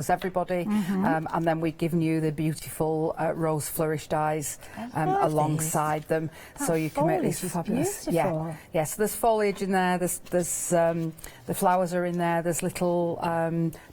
everybody, and then we've given you the beautiful rose flourish dies alongside them, so you can make these fabulous. Beautiful. Yeah. So there's foliage in there. There's the flowers are in there. There's little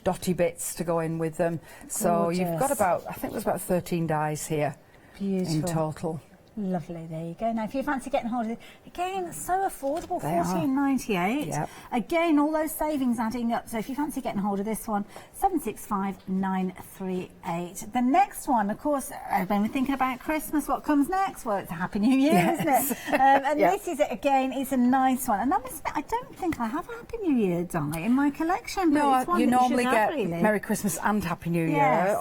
dotty bits to go in with them. So you've got about, I think there's about 13 dies here in total. Lovely, there you go. Now, if you fancy getting hold of it, again, so affordable, $14.98. Yep. Again, all those savings adding up. So if you fancy getting hold of this one, 765,938. The next one, of course, when we're thinking about Christmas, what comes next? Well, it's a Happy New Year, isn't it? And this is, again, is a nice one. And I don't think I have a Happy New Year die in my collection. But No, it's one you that normally should get have, really. Merry Christmas and Happy New Year,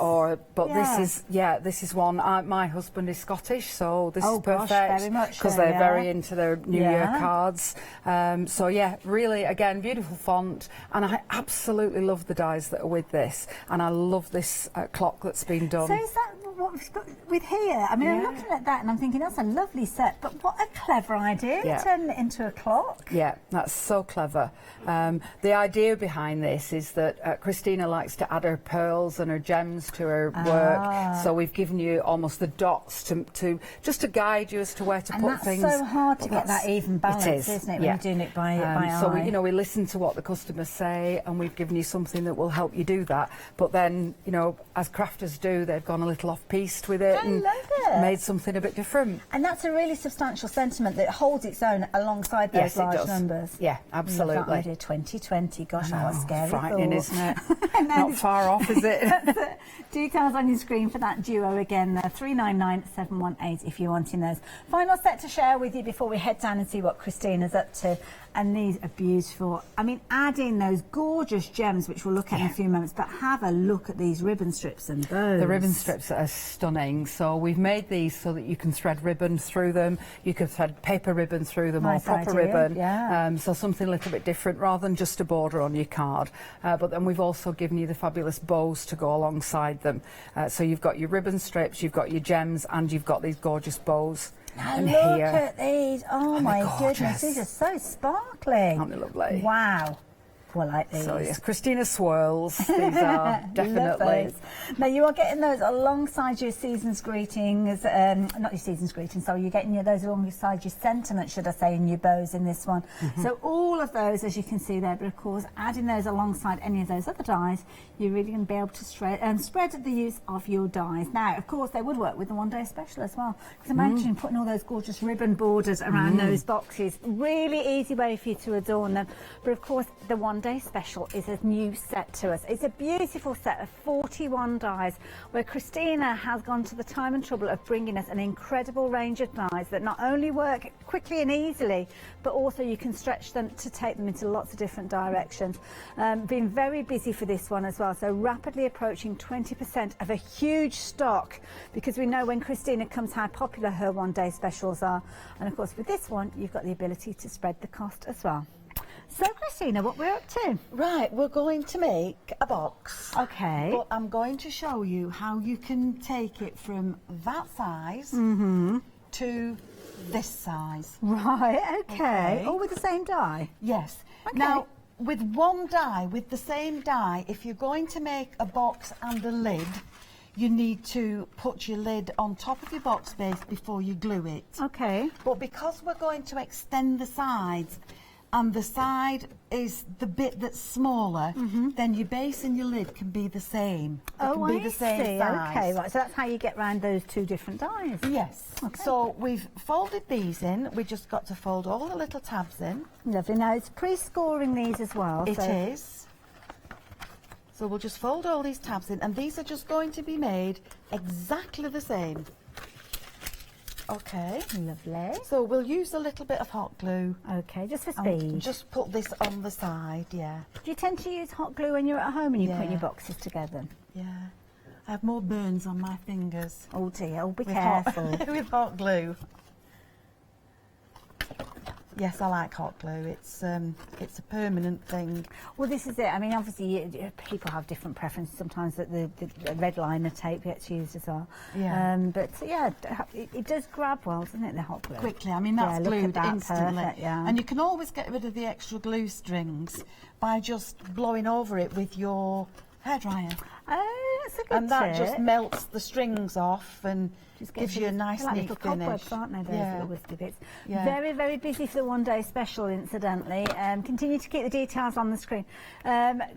but this is one. My husband is Scottish, so this is perfect. Gosh, very much because they're very into their New Year cards. So yeah, really, again, beautiful font, and I absolutely love the dies that are with this, and I love this clock that's been done. So is that what we've got with here? I mean, I'm looking at that and I'm thinking that's a lovely set, but what a clever idea to turn it into a clock. Yeah, that's so clever. The idea behind this is that Christina likes to add her pearls and her gems to her work, so we've given you almost the dots to just to guide you as to where to put things. And that's so hard to get that even balance, isn't it, when you're doing it by eye? So we listen to what the customers say, and we've given you something that will help you do that. But then, as crafters do, they've gone a little off-piste with it and made something a bit different. And that's a really substantial sentiment that holds its own alongside those large numbers. Yeah, absolutely. Love that idea. 2020, gosh, what a scary frightening, thought. isn't it? Not far off, is it? Details on your screen for that duo again, 399718 if you're wanting those. Final set to share with you before we head down and see what Christina's up to. And these are beautiful. I mean, add in those gorgeous gems, which we'll look at in a few moments, but have a look at these ribbon strips and bows. The ribbon strips are stunning. So we've made these so that you can thread ribbon through them. You can thread paper ribbon through them, or proper ribbon. So something a little bit different rather than just a border on your card. But then we've also given you the fabulous bows to go alongside them. So you've got your ribbon strips, you've got your gems, and you've got these gorgeous bows. Now look at these. Oh my goodness, these are so sparkling. Aren't they lovely? Wow. Well, like these. So yes, Christina swirls. These are definitely. Now you are getting those alongside your season's greetings, not your season's greetings. Sorry, you're getting those alongside your sentiments, should I say, in your bows in this one. So all of those, as you can see there, but of course, adding those alongside any of those other dies, you're really going to be able to spread the use of your dies. Now, of course, they would work with the one-day special as well. Because imagine putting all those gorgeous ribbon borders around those boxes. Really easy way for you to adorn them. But of course, the one-day special is a new set to us. It's a beautiful set of 41 dies where Christina has gone to the time and trouble of bringing us an incredible range of dies that not only work quickly and easily, but also you can stretch them to take them into lots of different directions. Been very busy for this one as well, so rapidly approaching 20% of a huge stock, because we know when Christina comes how popular her one-day specials are. And of course with this one you've got the ability to spread the cost as well. So, Christina, what we're up to? Right, we're going to make a box. Okay. But I'm going to show you how you can take it from that size to this size. Right, okay. All with the same die? Yes. Okay. Now, with one die, with the same die, if you're going to make a box and a lid, you need to put your lid on top of your box base before you glue it. Okay. But because we're going to extend the sides, and the side is the bit that's smaller, then your base and your lid can be the same. They can be the same size. Okay, right, so that's how you get around those two different dies. Yes. Okay. So we've folded these in. We just got to fold all the little tabs in. Lovely. Now it's pre-scoring these as well. It is. So we'll just fold all these tabs in, and these are just going to be made exactly the same. Okay. Lovely. So we'll use a little bit of hot glue. Okay, just for speed. Just put this on the side, yeah. Do you tend to use hot glue when you're at home and you put your boxes together? Yeah. I have more burns on my fingers. Oh dear, oh be careful. With hot glue. Yes, I like hot glue. It's a permanent thing. Well, this is it. I mean, obviously, people have different preferences. Sometimes the red liner tape gets used as well. Yeah. But yeah, it does grab well, doesn't it? The hot glue. Quickly. I mean, that's glued instantly. Perfect, yeah. And you can always get rid of the extra glue strings by just blowing over it with your hairdryer. and that just melts the strings off and gives you a nice neat little finish. Cobwebs, aren't they, those little wispy bits? Yeah. Very, very busy for the one-day special, incidentally. Continue to keep the details on the screen.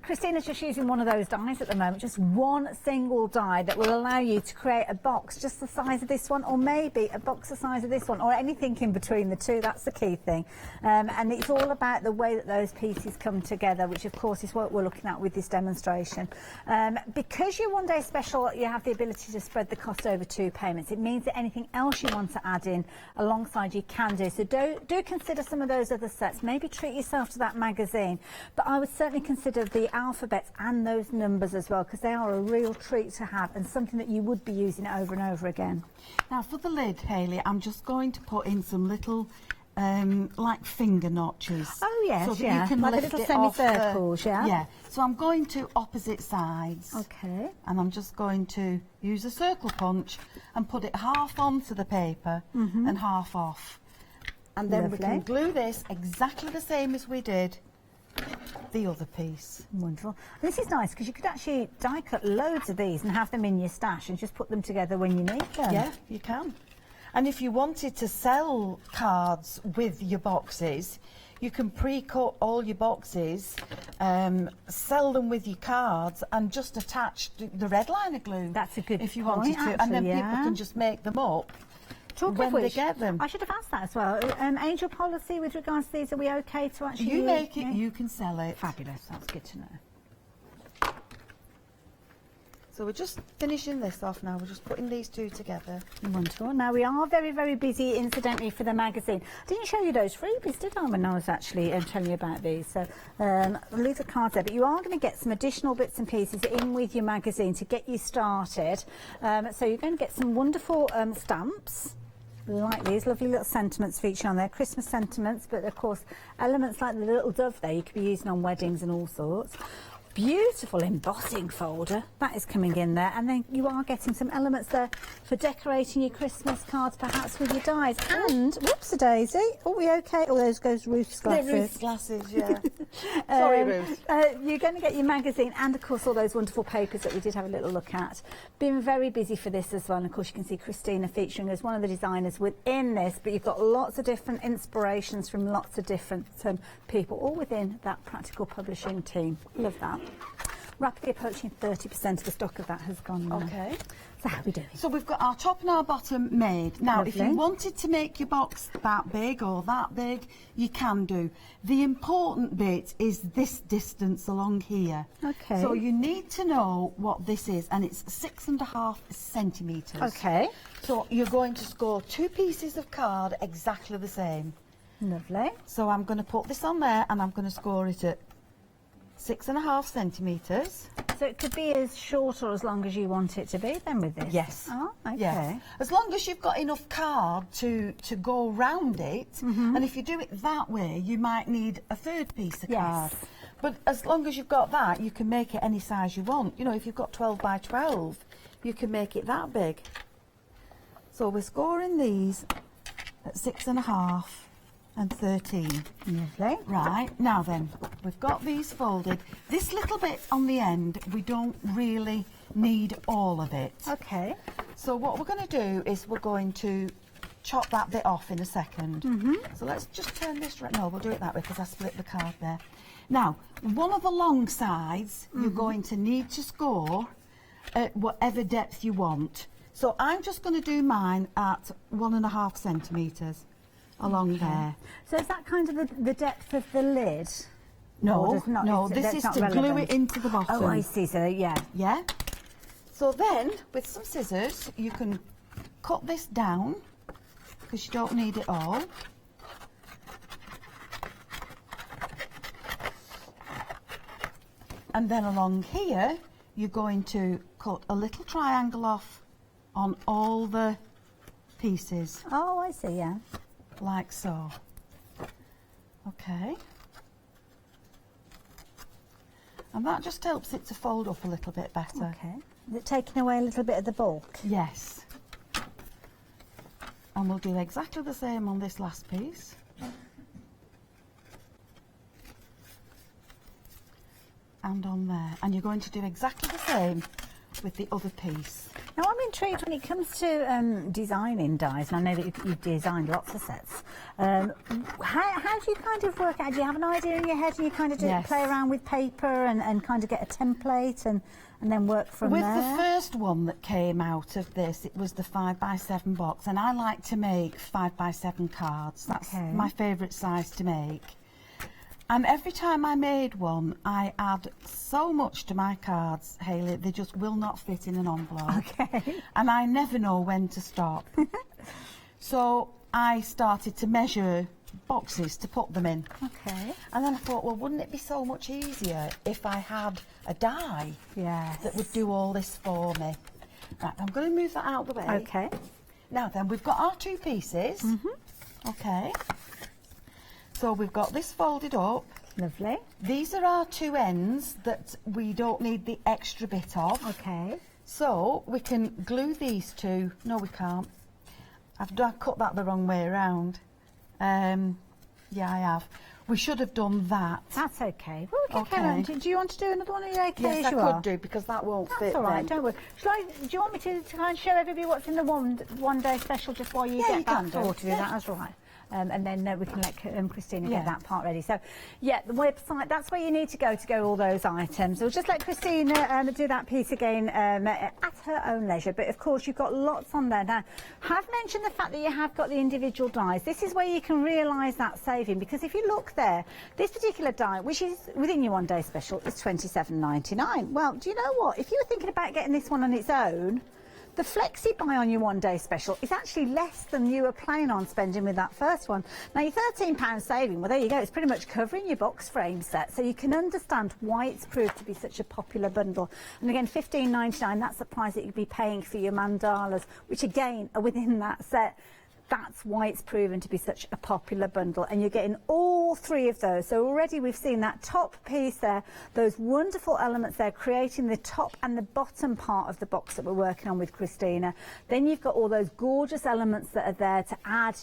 Christina's just using one of those dies at the moment, just one single die that will allow you to create a box just the size of this one, or maybe a box the size of this one, or anything in between the two. That's the key thing. And it's all about the way that those pieces come together, which of course is what we're looking at with this demonstration. Because you're one-day special, you have the ability to spread the cost over 2 payments. It means that anything else you want to add in alongside you can do. So do consider some of those other sets. Maybe treat yourself to that magazine. But I would certainly consider the alphabets and those numbers as well, because they are a real treat to have and something that you would be using over and over again. Now for the lid, Hayley, I'm just going to put in some little like finger notches. Oh yes, so that you can like lift little it off semicircles, yeah? Yeah. So I'm going to opposite sides. Okay. And I'm just going to use a circle punch and put it half onto the paper and half off. And then we can glue this exactly the same as we did the other piece. Wonderful. This is nice because you could actually die cut loads of these and have them in your stash and just put them together when you need them. Yeah, you can. And if you wanted to sell cards with your boxes, you can pre-cut all your boxes, sell them with your cards, and just attach the red liner glue. That's a good if you point, wanted to, actually, and then people can just make them up when they get them. I should have asked that as well. Angel policy with regards to these, are we okay to actually? You make it, you can sell it. Fabulous. That's good to know. So we're just finishing this off now. We're just putting these two together. Wonderful. Now we are very, very busy, incidentally, for the magazine. I didn't show you those freebies, did I, when I was actually telling you about these? So I'll leave the cards there, but you are going to get some additional bits and pieces in with your magazine to get you started. So you're going to get some wonderful stamps. Like these lovely little sentiments featured on there, Christmas sentiments, but of course elements like the little dove there you could be using on weddings and all sorts. Beautiful embossing folder that is coming in there, and then you are getting some elements there for decorating your Christmas cards, perhaps with your dies. And whoops a daisy, are we okay? Oh, those goes Ruth's glasses. Ruth's glasses, yeah. Sorry, Ruth. You're going to get your magazine and of course all those wonderful papers that we did have a little look at. Been very busy for this as well, and of course you can see Christina featuring as one of the designers within this, but you've got lots of different inspirations from lots of different people, all within that practical publishing team. Love that. Rapidly approaching 30% of the stock of that has gone now. Okay. So how are we doing? So we've got our top and our bottom made. Now, Lovely. if you wanted to make your box that big or that big, you can do. The important bit is this distance along here. Okay. So you need to know what this is, and it's 6.5 centimetres. Okay. So you're going to score 2 pieces of card exactly the same. Lovely. So I'm going to put this on there, and I'm going to score it at 6.5 centimetres. So it could be as short or as long as you want it to be then with this? Yes. Oh, okay. Yes. As long as you've got enough card to go round it, and if you do it that way, you might need a third piece of card. But as long as you've got that, you can make it any size you want. You know, if you've got 12 by 12, you can make it that big. So we're scoring these at 6.5 and 13. Lovely. Right, now then, we've got these folded. This little bit on the end, we don't really need all of it. Okay. So what we're going to do is we're going to chop that bit off in a second. So let's just turn this right. No, we'll do it that way because I split the card there. Now, one of the long sides, you're going to need to score at whatever depth you want. So I'm just going to do mine at 1.5 centimetres. Along there. So is that kind of the depth of the lid? No, no, this is to glue it into the bottom. Oh, I see, so yeah. Yeah. So then, with some scissors, you can cut this down, because you don't need it all. And then along here, you're going to cut a little triangle off on all the pieces. Oh, I see, yeah. Like so. Okay. And that just helps it to fold up a little bit better. Okay. Is it taking away a little bit of the bulk? Yes. And we'll do exactly the same on this last piece. And on there. And you're going to do exactly the same mix with the other piece. Now I'm intrigued when it comes to designing dies, and I know that you've designed lots of sets. How do you kind of work out? Do you have an idea in your head and you kind of play around with paper and kind of get a template and then work from there? With the first one that came out of this, it was the 5x7 box, and I like to make 5x7 cards. That's my favourite size to make. And every time I made one, I add so much to my cards, Hayley, they just will not fit in an envelope. Okay. And I never know when to stop. So I started to measure boxes to put them in. Okay. And then I thought, well, wouldn't it be so much easier if I had a die that would do all this for me? Right, I'm going to move that out of the way. Okay. Now then, we've got our two pieces. Okay. So we've got this folded up. Lovely. These are our two ends that we don't need the extra bit of. Okay. So we can glue these two. No, we can't. I've cut that the wrong way around. Yeah, I have. We should have done that. That's okay. Well, okay. Do you want to do another one? Are you okay? Yes, I could do, because that won't fit. That's all right, don't worry. Do you want me to kind of show everybody what's in the one day special just while you get that sorted? That's all right. And then we can let Christina get that part ready. So, yeah, the website, that's where you need to go all those items. We'll just let Christina do that piece again at her own leisure. But, of course, you've got lots on there. Now, have mentioned the fact that you have got the individual dies. This is where you can realise that saving, because if you look there, this particular die, which is within your one day special, is £27.99. Well, do you know what? If you were thinking about getting this one on its own, the flexi buy on your one day special is actually less than you were planning on spending with that first one. Now your £13 saving, well there you go, it's pretty much covering your box frame set, so you can understand why it's proved to be such a popular bundle. And again, £15.99, that's the price that you'd be paying for your mandalas, which again are within that set. That's why it's proven to be such a popular bundle, and you're getting all three of those. So already we've seen that top piece there, those wonderful elements there creating the top and the bottom part of the box that we're working on with Christina. Then you've got all those gorgeous elements that are there to add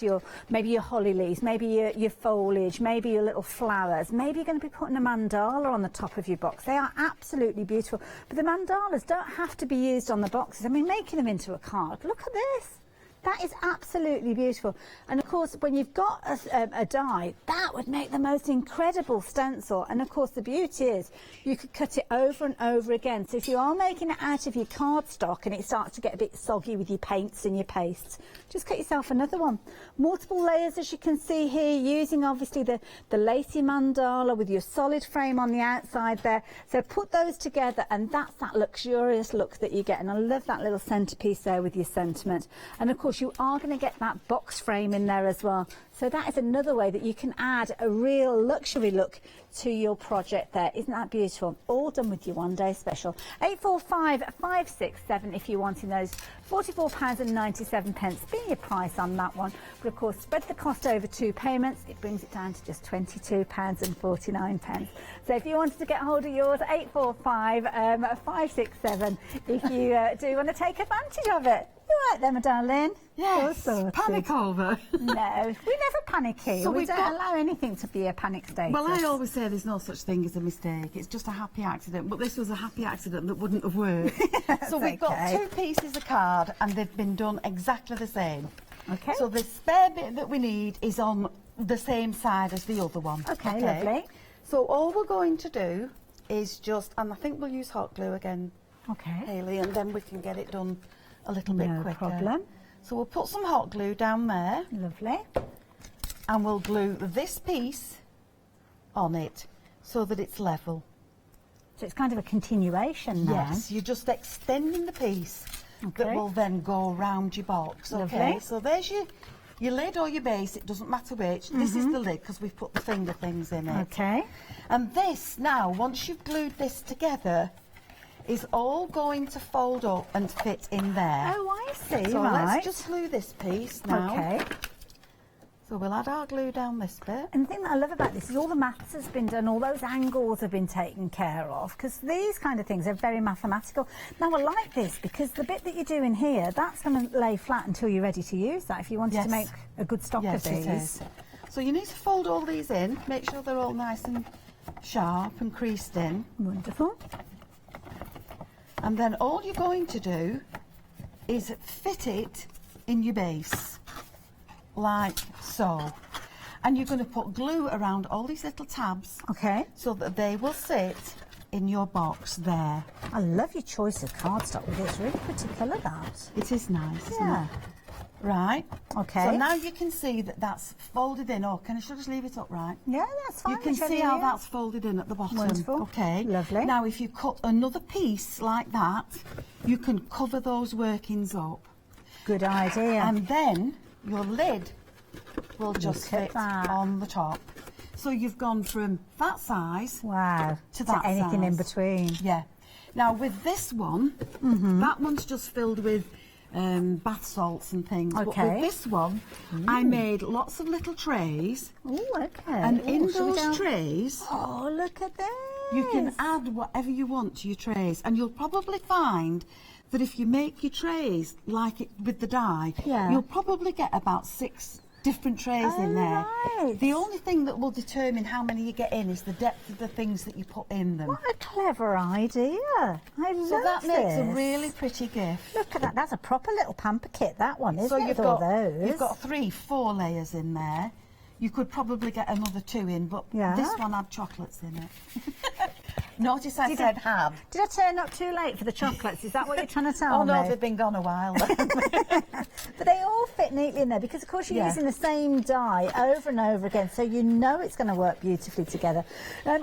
maybe your holly leaves, maybe your foliage, maybe your little flowers. Maybe you're going to be putting a mandala on the top of your box. They are absolutely beautiful. But the mandalas don't have to be used on the boxes. I mean, making them into a card. Look at this. That is absolutely beautiful. And of course, when you've got a die, that would make the most incredible stencil. And of course, the beauty is you could cut it over and over again. So if you are making it out of your cardstock and it starts to get a bit soggy with your paints and your pastes, just cut yourself another one. Multiple layers, as you can see here, using obviously the lacy mandala with your solid frame on the outside there. So put those together and that's that luxurious look that you get. And I love that little centerpiece there with your sentiment. And of course, you are going to get that box frame in there as well. So that is another way that you can add a real luxury look to your project there. Isn't that beautiful? All done with your one day special. 845567 if you're wanting those. £44.97 being your price on that one. But of course, spread the cost over 2 payments. It brings it down to just £22.49. So if you wanted to get hold of yours, 845567 if you do want to take advantage of it. You right there, my darling? Yes. Panic over. No, we never panic here. So we don't allow anything to be a panic status. Well, I always say there's no such thing as a mistake. It's just a happy accident. But this was a happy accident that wouldn't have worked. So we've got 2 pieces of card and they've been done exactly the same. Okay. So the spare bit that we need is on the same side as the other one. Okay, lovely. So all we're going to do is just, and I think we'll use hot glue again, Hayley, and then we can get it done a little bit quicker. No problem. So we'll put some hot glue down there. Lovely. And we'll glue this piece on it so that it's level. So it's kind of a continuation now. Yes, you're just extending the piece that will then go around your box. Lovely. Okay, so there's your lid or your base, it doesn't matter which. This is the lid because we've put the finger things in it. Okay. And this now, once you've glued this together, is all going to fold up and fit in there. Oh, I see. So right. let's just glue this piece now. Okay. So we'll add our glue down this bit. And the thing that I love about this is all the maths has been done, all those angles have been taken care of, because these kind of things are very mathematical. Now I like this because the bit that you're doing here, that's going to lay flat until you're ready to use that if you wanted to make a good stock of these. It is. So you need to fold all these in, make sure they're all nice and sharp and creased in. Wonderful. And then all you're going to do is fit it in your base, like so. And you're going to put glue around all these little tabs. Okay. So that they will sit in your box there. I love your choice of cardstock with it. It's really pretty colour, that. It is nice, isn't Yeah. it? Right. Okay. So now you can see that that's folded in. Oh, should I just leave it upright? Yeah, that's fine. You can see how that's folded in at the bottom. Wonderful. Okay. Lovely. Now, if you cut another piece like that, you can cover those workings up. Good idea. And then your lid will just Look at fit that. on the top. So you've gone from that size Wow. to that anything in size. between. Yeah. Now with this one, that one's just filled with bath salts and things. But Okay. with this one, I made lots of little trays. Oh, okay. And in Ooh, should we those go- trays, Oh, look at this. you can add whatever you want to your trays. And you'll probably find that if you make your trays like it with the die, Yeah. you'll probably get about 6 different trays in there. right. The only thing that will determine how many you get in is the depth of the things that you put in them. What a clever idea. I love So that makes a this. really pretty gift. Look at that. That's a proper little pamper kit, that one, isn't So it? you've with all got those. you've got 3, 4 layers in there. You could probably get another 2 in, but Yeah. this one had chocolates in it. Notice I said have. Did I turn up too late for the chocolates? Is that what you're trying to tell Oh no, me? they've been gone a while. But they all fit neatly in there because, of course, you're Yeah. using the same die over and over again, so you know it's going to work beautifully together.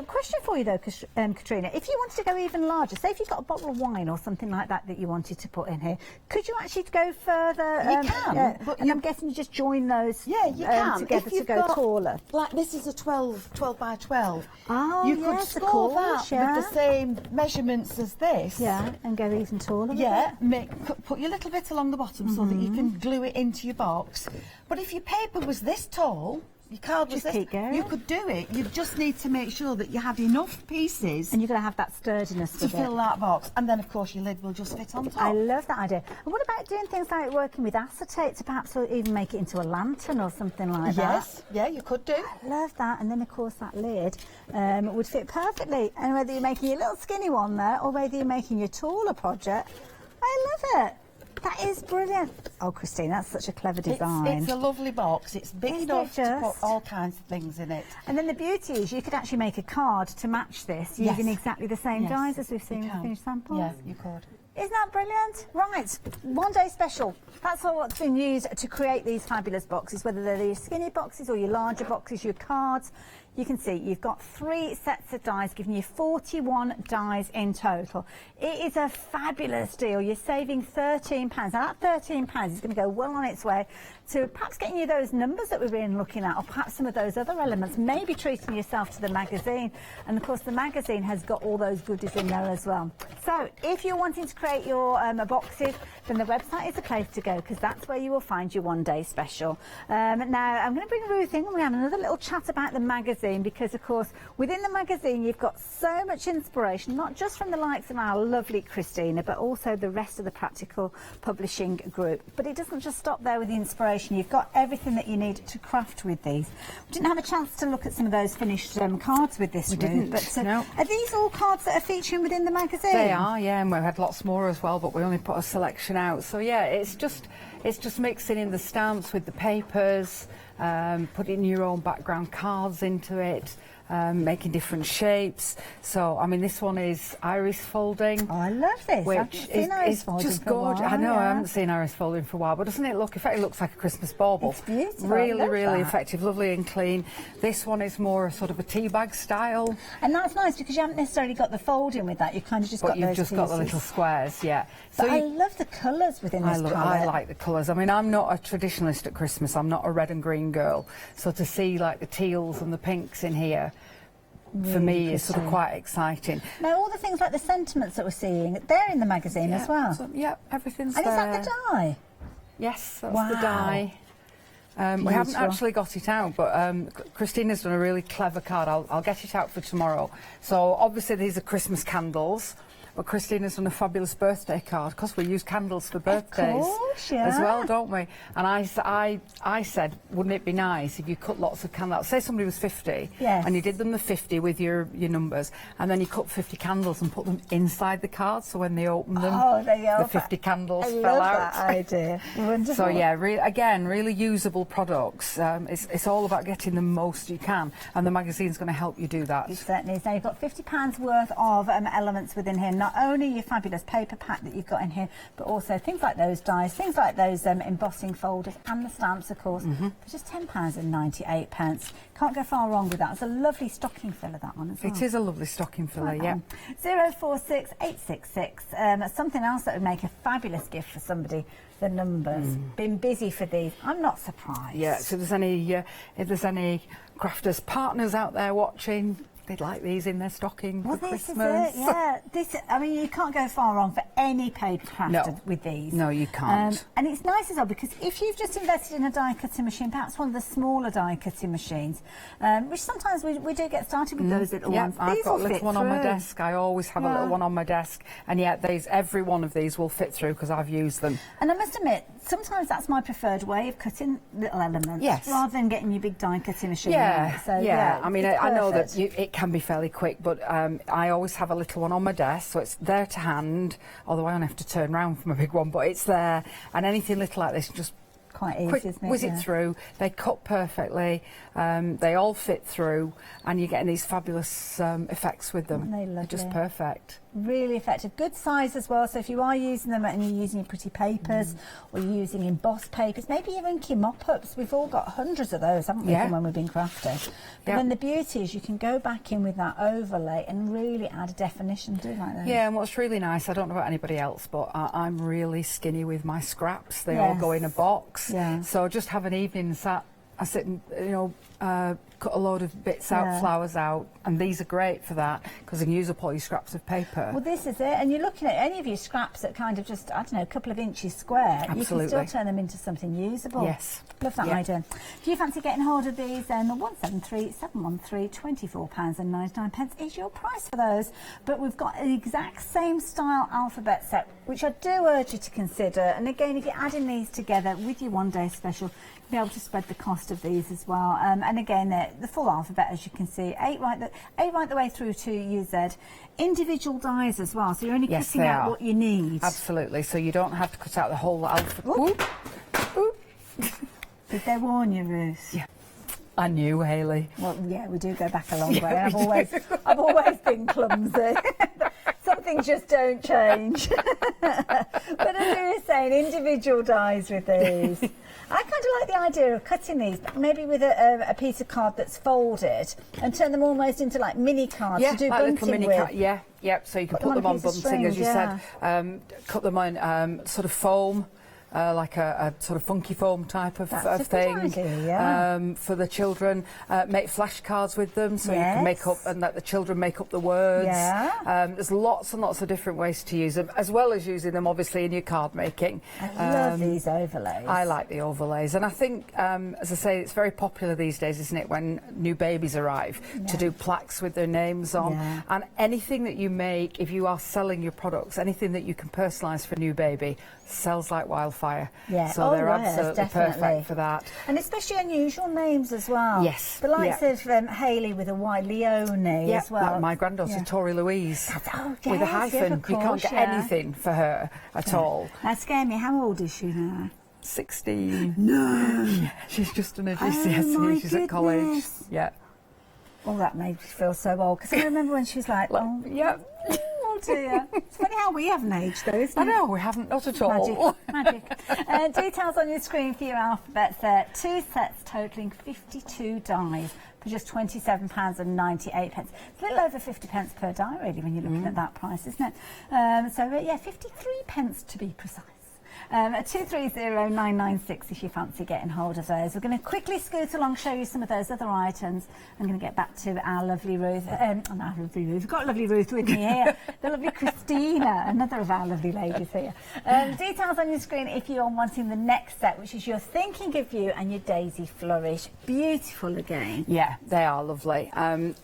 Question for you, though, Katrina. If you wanted to go even larger, say if you've got a bottle of wine or something like that that you wanted to put in here, could you actually go further? You can, but and I'm guessing you just join those Yeah, you can. together If to you've go got- taller. Like this is a 12 by 12. Oh, you could yes, of score course, that yeah. with the same measurements as this. Yeah, and go even taller. with Yeah, it. put your little bit along the bottom so that you can glue it into your box. But if your paper was this tall, your card was Just this, keep going. you could do it. You just need to make sure that you had enough pieces And you're going to have that sturdiness to with fill it. that box. And then, of course, your lid will just fit on top. I love that idea. And what about doing things like working with acetate to perhaps even make it into a lantern or something like that? Yes, yeah, you could do. I love that. And then, of course, that lid would fit perfectly. And whether you're making your little skinny one there or whether you're making your taller project, I love it. That is brilliant. Oh, Christine, that's such a clever design. It's a lovely box. It's big Isn't enough it to put just? all kinds of things in it. And then the beauty is you could actually make a card to match this using Yes. exactly the same Yes, dies as we've you seen in the can. finished samples. Yeah, you could. Isn't that brilliant? Right, one day special. That's all what's been used to create these fabulous boxes, whether they're your skinny boxes or your larger boxes, your cards. You can see you've got 3 sets of dies, giving you 41 dies in total. It is a fabulous deal. You're saving £13. Now that £13 is going to go well on its way to perhaps getting you those numbers that we've been looking at, or perhaps some of those other elements, maybe treating yourself to the magazine. And of course the magazine has got all those goodies in there as well. So if you're wanting to create your boxes, then the website is the place to go, because that's where you will find your one day special. Now I'm going to bring Ruth in and we have another little chat about the magazine, because of course within the magazine you've got so much inspiration, not just from the likes of our lovely Christina, but also the rest of the Practical Publishing group. But it doesn't just stop there with the inspiration. You've got everything that you need to craft with these. We didn't have a chance to look at some of those finished cards with this, We Ruth, didn't, but no. Are these all cards that are featuring within the magazine? They are, yeah, and we've had lots more as well, but we only put a selection out. So yeah, it's just mixing in the stamps with the papers, putting your own background cards into it, making different shapes. So I mean, this one is iris folding. Oh, I love this. Which is just gorgeous. I know, I haven't seen iris folding for a while, but doesn't it look, in fact, it looks like a Christmas bauble. It's beautiful. I Really, love really that. effective, lovely and clean. This one is more sort of a tea bag style, And that's nice because you haven't necessarily got the folding with that. You've kind of just but got you've those just got the pieces. little squares, yeah. But I you- love the colours within this palette. I like the colours. I mean, I'm not a traditionalist at Christmas. I'm not a red and green girl. So to see like the teals and the pinks in here, for me, is sort of quite exciting. Now, all the things like the sentiments that we're seeing, they're in the magazine as well. So, yeah, everything's And there. is that the die? Yes, that's Wow. the die. We haven't Beautiful. actually got it out, but Christina's done a really clever card. I'll get it out for tomorrow. So obviously these are Christmas candles. but Christina's done a fabulous birthday card because we use candles for birthdays as well, don't we? And I said, wouldn't it be nice if you cut lots of candles? Say somebody was 50 and you did them the 50 with your numbers, and then you cut 50 candles and put them inside the card, so when they open them, the 50 candles fell out. That idea. Wonderful. So yeah, again, really usable products. It's all about getting the most you can, and the magazine's going to help you do that. It certainly is. Now you've got £50 worth of elements within here. Not only your fabulous paper pack that you've got in here, but also things like those dies, things like those embossing folders, and the stamps, of course, for just £10.98. Can't go far wrong with that. It's a lovely stocking filler, that one as well. It is a lovely stocking filler, yeah. 046866. Something else that would make a fabulous gift for somebody. The numbers. Been busy for these. I'm not surprised. Yeah. So if there's any crafters partners out there watching, they'd like these in their stocking for Christmas. Is it, yeah. I mean, you can't go far wrong for any papercraft with these. No, you can't. And it's nice as well, because if you've just invested in a die cutting machine, perhaps one of the smaller die cutting machines, which sometimes we do get started with those little ones. I've got a little one on my desk. I always have a little one on my desk, and yet every one of these will fit through because I've used them. And I must admit, sometimes that's my preferred way of cutting little elements, rather than getting your big die cutting machine. I mean, I know that it can be fairly quick, but I always have a little one on my desk, so it's there to hand, although I only have to turn round from a big one, but it's there, and anything little like this, just quite easy, isn't it? Whiz it through. They cut perfectly, they all fit through, and you're getting these fabulous effects with them. They're just perfect. Really effective. Good size as well, so if you are using them and you're using your pretty papers or you're using embossed papers, maybe your inky mop-ups, we've all got hundreds of those, haven't we, from when we've been crafting. But then the beauty is you can go back in with that overlay and really add a definition to like that. Yeah, and what's really nice, I don't know about anybody else, but I'm really skinny with my scraps. They all go in a box. So just have an evening I sit and, cut a load of bits out, flowers out, and these are great for that because you can use up all your scraps of paper. Well, this is it, and you're looking at any of your scraps that kind of just, I don't know, a couple of inches square. Absolutely. You can still turn them into something usable. Yes. Love that idea. If you fancy getting hold of these, then 173713, £24.99 is your price for those. But we've got an exact same style alphabet set, which I do urge you to consider. And again, if you're adding these together with your one-day special, you'll be able to spread the cost of these as well. And again, the full alphabet, as you can see, A right the way through to UZ. Individual dies as well, so you're only cutting out what you need. Absolutely, so you don't have to cut out the whole alphabet. Did they warn you, Ruth? Yeah. I knew, Hayley. Well, yeah, we do go back a long way. I've always been clumsy. Some things just don't change. But as we were saying, individual dies with these. I kind of like the idea of cutting these, maybe with a piece of card that's folded, and turn them almost into like mini cards to do like bunting little mini with. So you can put them on bunting, as you said. Cut them on sort of foam. Like a sort of funky foam type of thing. Idea, for the children. Make flashcards with them, so you can make up and let the children make up the words. There's lots and lots of different ways to use them, as well as using them obviously in your card making. I love these overlays. I like the overlays, and I think, as I say, it's very popular these days, isn't it, when new babies arrive, to do plaques with their names on. And anything that you make, if you are selling your products, anything that you can personalise for a new baby, sells like wildfire. So they're absolutely perfect for that. And especially unusual names as well. Yes. The likes of Hayley with a Y, Leone as well. Like my granddaughter, Tori Louise, with a hyphen. You can't get anything for her at all. That scared me. How old is she now? 16. No. Yeah, she's just done a GCSE. She's at college. Yeah. Oh, that made me feel so old. Because I remember when she was like, oh dear. It's funny how we haven't aged though, isn't it? I know, we haven't, not at all. Magic. Details on your screen for your alphabets there. 2 sets totalling 52 dies for just £27.98. It's a little over 50 pence per die really when you're looking at that price, isn't it? 53 pence to be precise. At 230996 if you fancy getting hold of those. We're going to quickly scoot along, show you some of those other items. I'm going to get back to our lovely Ruth. We've got lovely Ruth with me here. The lovely Christina, another of our lovely ladies here. Details on your screen if you're wanting the next set, which is your Thinking of You and your Daisy Flourish. Beautiful again. Yeah, they are lovely.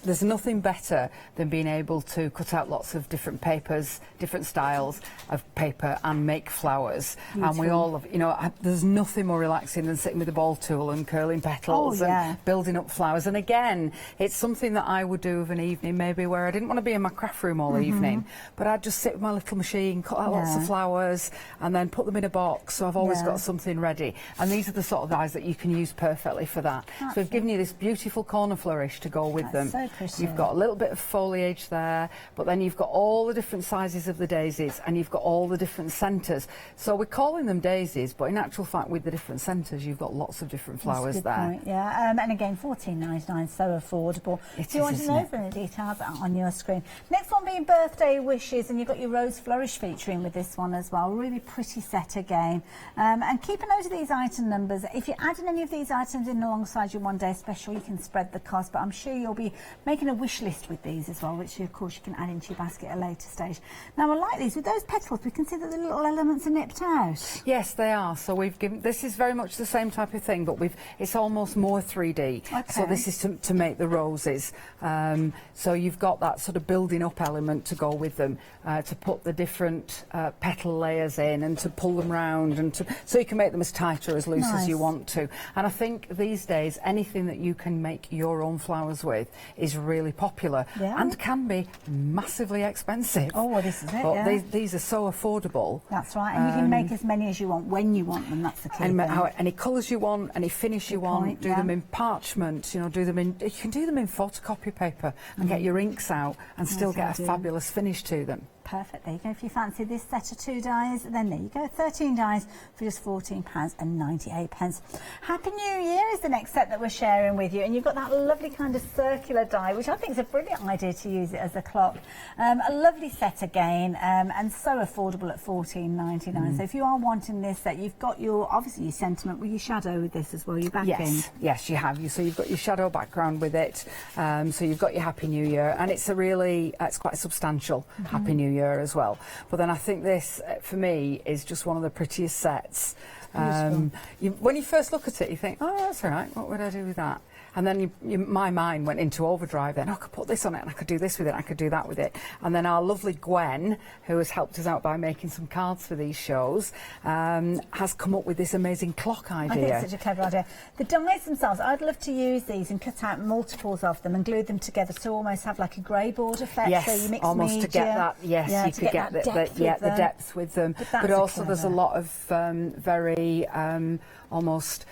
There's nothing better than being able to cut out lots of different papers, different styles of paper and make flowers. Beautiful. And we all love, you know, there's nothing more relaxing than sitting with a ball tool and curling petals and building up flowers. And again, it's something that I would do of an evening maybe where I didn't want to be in my craft room all evening, but I'd just sit with my little machine, cut out lots of flowers and then put them in a box, so I've always got something ready. And these are the sort of dies that you can use perfectly for that. So we've given you this beautiful corner flourish to go with them. So pretty. You've got a little bit of foliage there, but then you've got all the different sizes of the daisies and you've got all the different centres. So we're calling them daisies, but in actual fact with the different centres you've got lots of different flowers there. Point, yeah, and again $14.99, so affordable. If you want to know the details on your screen. Next one being birthday wishes, and you've got your rose flourish featuring with this one as well. Really pretty set again. And keep a note of these item numbers. If you're adding any of these items in alongside your one-day special, you can spread the cost, but I'm sure you'll be making a wish list with these as well, which of course you can add into your basket at a later stage. Now I like these. With those petals, we can see that the little elements are nipped out. Yes, they are. So we've given, this is very much the same type of thing, but it's almost more 3D. Okay. So this is to make the roses. So you've got that sort of building up element to go with them, to put the different petal layers in and to pull them round, and so you can make them as tight or as loose as you want to. And I think these days anything that you can make your own flowers with is really popular and can be massively expensive. Oh, well, this is it. But these are so affordable. That's right, and you can make as many as you want when you want them. That's the key. And any colours you want, any finish you want. Do them in parchment. You know, you can do them in photocopy paper and get your inks out and still get a fabulous finish to them. Perfect. There you go. If you fancy this set of 2 dies, then there you go. 13 dies for just £14.98. Happy New Year is the next set that we're sharing with you, and you've got that lovely kind of circular die, which I think is a brilliant idea to use it as a clock. A lovely set again, and so affordable at £14.99. So if you are wanting this set, you've got obviously your sentiment with your shadow with this as well. Your backing. Yes, you have. So you've got your shadow background with it. So you've got your Happy New Year, and it's it's quite a substantial Happy New Year as well. But then I think this, for me, is just one of the prettiest sets. When you first look at it, you think, oh, that's all right, what would I do with that? And then my mind went into overdrive then. I could put this on it and I could do this with it, I could do that with it. And then our lovely Gwen, who has helped us out by making some cards for these shows, has come up with this amazing clock idea. I think it's such a clever idea. The dies themselves, I'd love to use these and cut out multiples of them and glue them together to almost have like a grey board effect. Yes, so you mix almost media. to get that, you could get the depth with them. But also there's a lot of very almost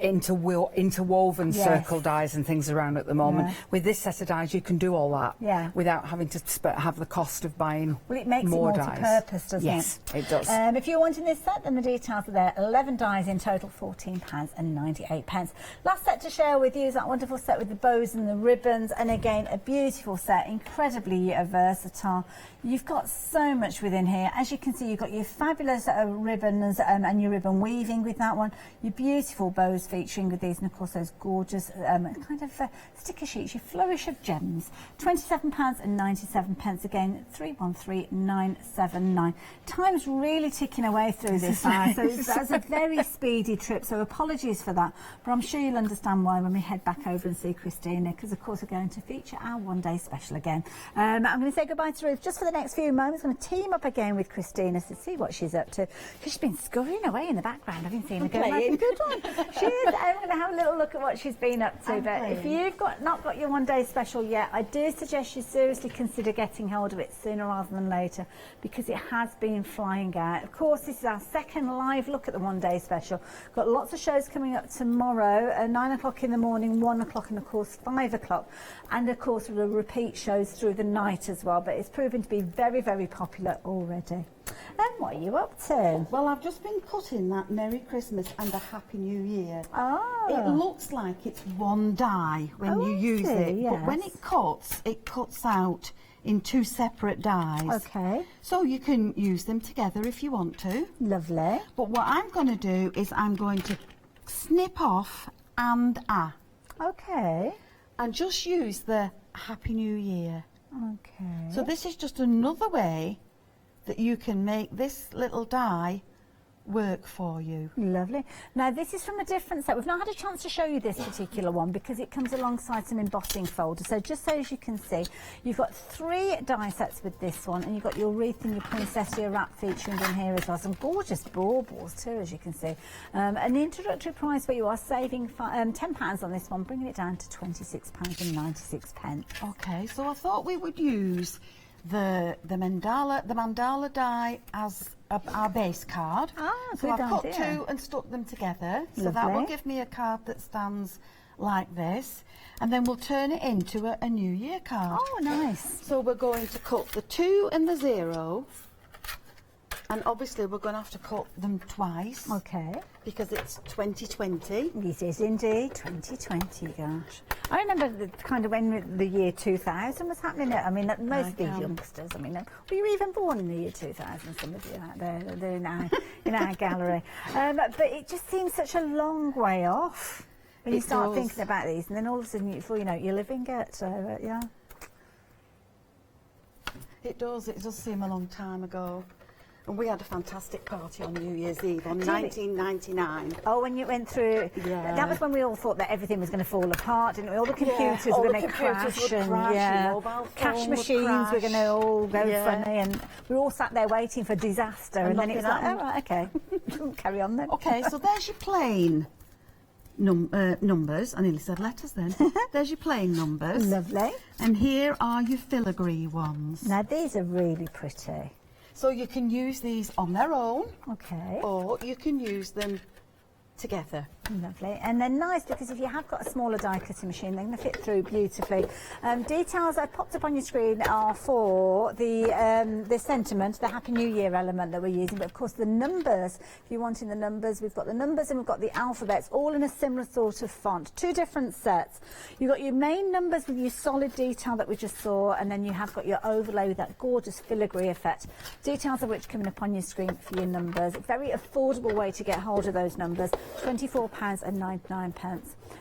interwoven circle dies and things around at the moment. With this set of dies you can do all that without having to have the cost of buying more dies. Well, it makes it multi-purpose, doesn't it? Yes, it does. If you're wanting this set, then the details are there. 11 dies in total, £14.98. Last set to share with you is that wonderful set with the bows and the ribbons, and again a beautiful set, incredibly versatile. You've got so much within here. As you can see, you've got your fabulous ribbons and your ribbon weaving with that one, your beautiful bows featuring with these, and of course those gorgeous kind of sticker sheets, your flourish of gems. £27.97 again, 313979. Time's really ticking away through this now, so that's a very speedy trip, so apologies for that, but I'm sure you'll understand why when we head back over and see Christina, because of course we're going to feature our one-day special again. I'm going to say goodbye to Ruth just for the next few moments. I'm going to team up again with Christina to see what she's up to, because she's been scurrying away in the background. I've been seeing her go, that's a good one. She is. I'm going to have a little look at what she's been up to, but if you've not got your one-day special yet, I do suggest you seriously consider getting hold of it sooner rather than later, because it has been flying out. Of course, this is our second live look at the one-day special. Got lots of shows coming up tomorrow, 9 o'clock in the morning, 1 o'clock, and of course 5 o'clock, and of course we'll repeat shows through the night as well, but it's proven to be very, very popular already. And what are you up to? Well, I've just been cutting that Merry Christmas and a Happy New Year. Oh. It looks like it's one die when you use it, but when it cuts out in 2 separate dies. Okay. So you can use them together if you want to. Lovely. But what I'm going to do is I'm going to snip off and Okay. and just use the Happy New Year. Okay. So this is just another way that you can make this little die work for you. Lovely. Now this is from a different set. We've not had a chance to show you this particular one because it comes alongside some embossing folders. So just so as you can see, you've got 3 die sets with this one, and you've got your wreath and your princessia wrap featuring in here as well. Some gorgeous baubles too, as you can see. And the introductory price where you are saving £10 on this one, bringing it down to £26.96. Okay, so I thought we would use the mandala die as our base card. So good I've idea. cut 2 and stuck them together. So that Lovely. will give me a card that stands like this, and then we'll turn it into a New Year card. Oh, nice. So we're going to cut the 2 and the 0, and obviously we're going to have to cut them twice. Okay. Because it's 2020. It is indeed 2020, gosh. I remember the kind of when the year 2000 was happening. I mean, most of these youngsters, I mean, were you even born in the year 2000? Some of you out there, they're in our gallery. But it just seems such a long way off when you start thinking about these, and then all of a sudden, before you know it, you're living it. So, yeah. It does seem a long time ago. And we had a fantastic party on New Year's Eve on 1999. Oh, when you went through, that was when we all thought that everything was going to fall apart, didn't we? All the computers were going to crash, and mobile cash phone machines would were going to all go Yeah. funny, and we were all sat there waiting for disaster, and then it was like, nothing oh, right, okay, carry on then. Okay, so there's your plain numbers. I nearly said letters then. There's your plain numbers. Lovely. And here are your filigree ones. Now these are really pretty. So you can use these on their own, Okay. or you can use them together. Lovely, and they're nice because if you have got a smaller die cutting machine, they're going to fit through beautifully. Details I popped up on your screen are for the sentiment, the Happy New Year element that we're using, but of course the numbers, if you're wanting the numbers, we've got the numbers and we've got the alphabets, all in a similar sort of font. 2 different sets. You've got your main numbers with your solid detail that we just saw, and then you have got your overlay with that gorgeous filigree effect. Details of which coming up on your screen for your numbers. A very affordable way to get hold of those numbers. £24.99.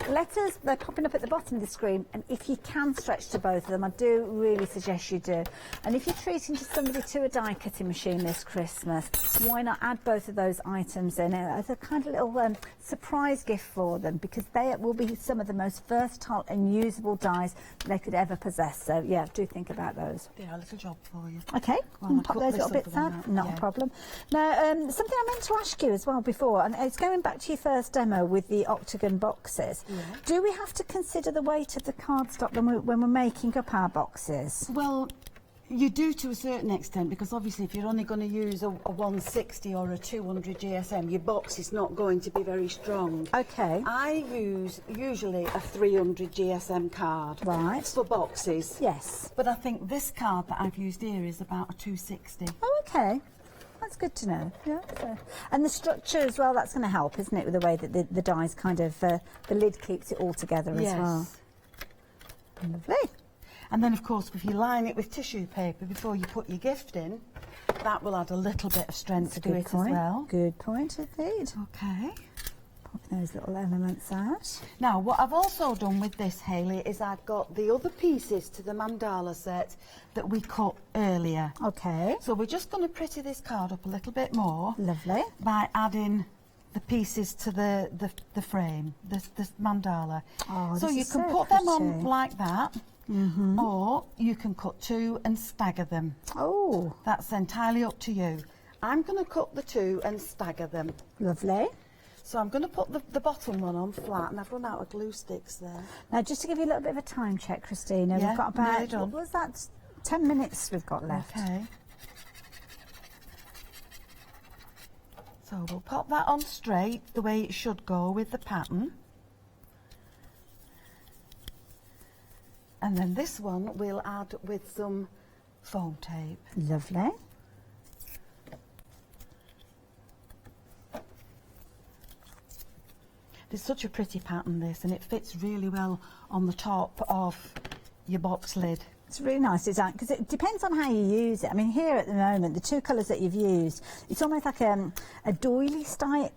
Letters, they're popping up at the bottom of the screen, and if you can stretch to both of them, I do really suggest you do. And if you're treating just somebody to a die cutting machine this Christmas, why not add both of those items in as a kind of little surprise gift for them, because they will be some of the most versatile and usable dies they could ever possess. So yeah, do think about those. Yeah, a little job for you. Okay, Well, I'll pop cut those this little bits other one out, out, not yeah. a problem. Now, something I meant to ask you as well before, and it's going back to your first demo with the octagon boxes. Yeah. Do we have to consider the weight of the cardstock when we're making up our boxes? Well, you do to a certain extent, because obviously if you're only going to use a 160 or a 200 GSM, your box is not going to be very strong. Okay. I use usually a 300 GSM card. Right. For boxes. Yes. But I think this card that I've used here is about a 260. Oh, okay. That's good to know. Yeah. So. And the structure as well, that's going to help, isn't it, with the way that the dies kind of, the lid keeps it all together as well. Lovely. And then, of course, if you line it with tissue paper before you put your gift in, that will add a little bit of strength to it as well. Good point, indeed. Okay. Pop those little elements out. Now, what I've also done with this, Hayley, is I've got the other pieces to the mandala set that we cut earlier. Okay. So we're just going to pretty this card up a little bit more. Lovely. By adding the pieces to the frame, the mandala. Oh, so this you is can so put them pretty. on like that, or you can cut 2 and stagger them. Oh, That's entirely up to you. I'm going to cut the 2 and stagger them. lovely. So I'm going to put the bottom one on flat, and I've run out of glue sticks there. Now, just to give you a little bit of a time check, Christina, Yeah, we've got nearly about, done. what was that, 10 minutes we've got left. Okay. So we'll pop that on straight, the way it should go with the pattern. And then this one we'll add with some foam tape. Lovely. It's such a pretty pattern, this, and it fits really well on the top of your box lid. It's a really nice design because it depends on how you use it. I mean, here at the moment, the two colours that you've used, it's almost like a doily type,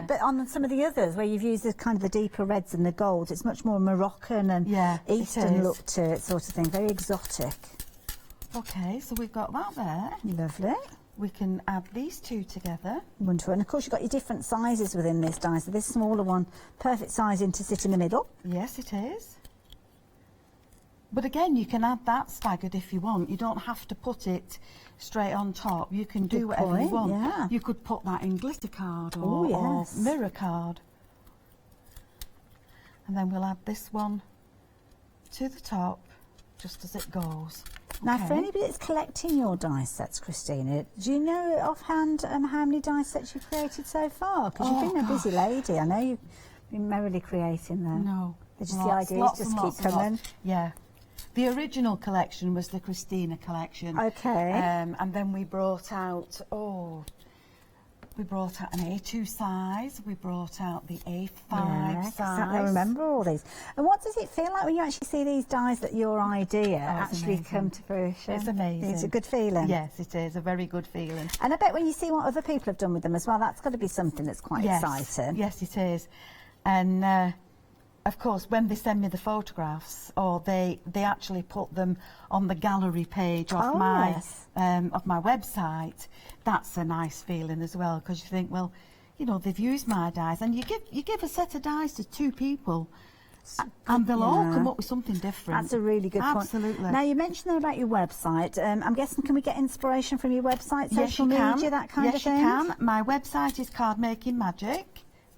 but on some of the others where you've used the kind of the deeper reds and the golds, it's much more Moroccan and Eastern look to it, sort of thing, very exotic. Okay, so we've got that there. Lovely. We can add these two together. Wonderful. And of course you've got your different sizes within this die. So this smaller one, perfect sizing to sit in the middle. Yes, it is. But again, you can add that staggered if you want. You don't have to put it straight on top. You can do whatever you want. Yeah. You could put that in glitter card or mirror card. And then we'll add this one to the top, just as it goes. Now, for anybody that's collecting your die sets, Christina, do you know offhand how many die sets you've created so far? Because you've been a busy lady. I know you've been merrily creating them. No. They're just the ideas just keep coming. Yeah. The original collection was the Christina collection. Okay. And then we brought out, we brought out an A2 size, we brought out the A5 size. I remember all these. And what does it feel like when you actually see these dies that your idea actually come to fruition? It's amazing. It's a good feeling. Yes, it is a very good feeling. And I bet when you see what other people have done with them as well, that's got to be something that's quite exciting. Yes, it is. And of course, when they send me the photographs, or they actually put them on the gallery page of my website, that's a nice feeling as well, because you think, well, you know, they've used my dies, and you give a set of dies to two people, and they'll all come up with something different. That's a really good point. Absolutely. Now, you mentioned there about your website. I'm guessing, can we get inspiration from your website, social media, that kind of thing? Yes, you can. My website is Card Making Magic,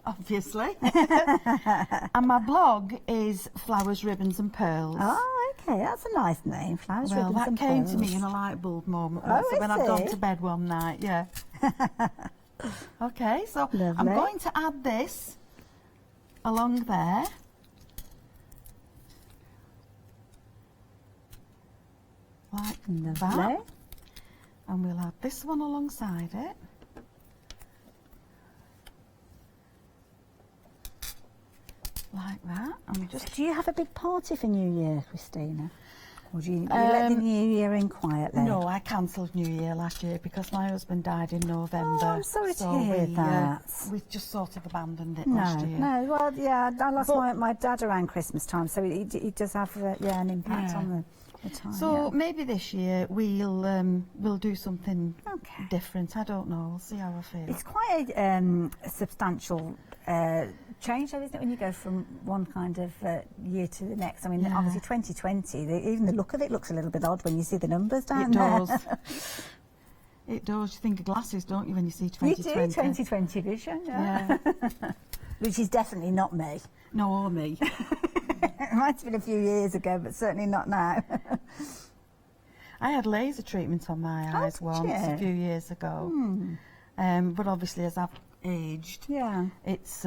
obviously. And my blog is Flowers, Ribbons and Pearls. Oh, okay, that's a nice name, Flowers, Ribbons and Pearls. Well, that came to me in a light bulb moment when I'd gone to bed one night, yeah. Okay, so I'm going to add this along there. Like that. And we'll add this one alongside it. Like that. And just... So do you have a big party for New Year, Christina? Or do you let the New Year in quietly? No, I cancelled New Year last year because my husband died in November. Oh, I'm sorry to hear that. We just sort of abandoned it last year. No, well, yeah, I lost my dad around Christmas time, so he does have an impact on the time. So maybe this year we'll do something different. I don't know. We'll see how I feel. It's quite a substantial change, though, isn't it, when you go from one kind of year to the next? I mean, obviously 2020, even the look of it looks a little bit odd when you see the numbers down there. It does. It does. You think of glasses, don't you, when you see 2020? You do, 2020 vision, yeah. Which is definitely not me. No, or me. It might have been a few years ago, but certainly not now. I had laser treatment on my eyes once a few years ago. But obviously, as I've aged, it's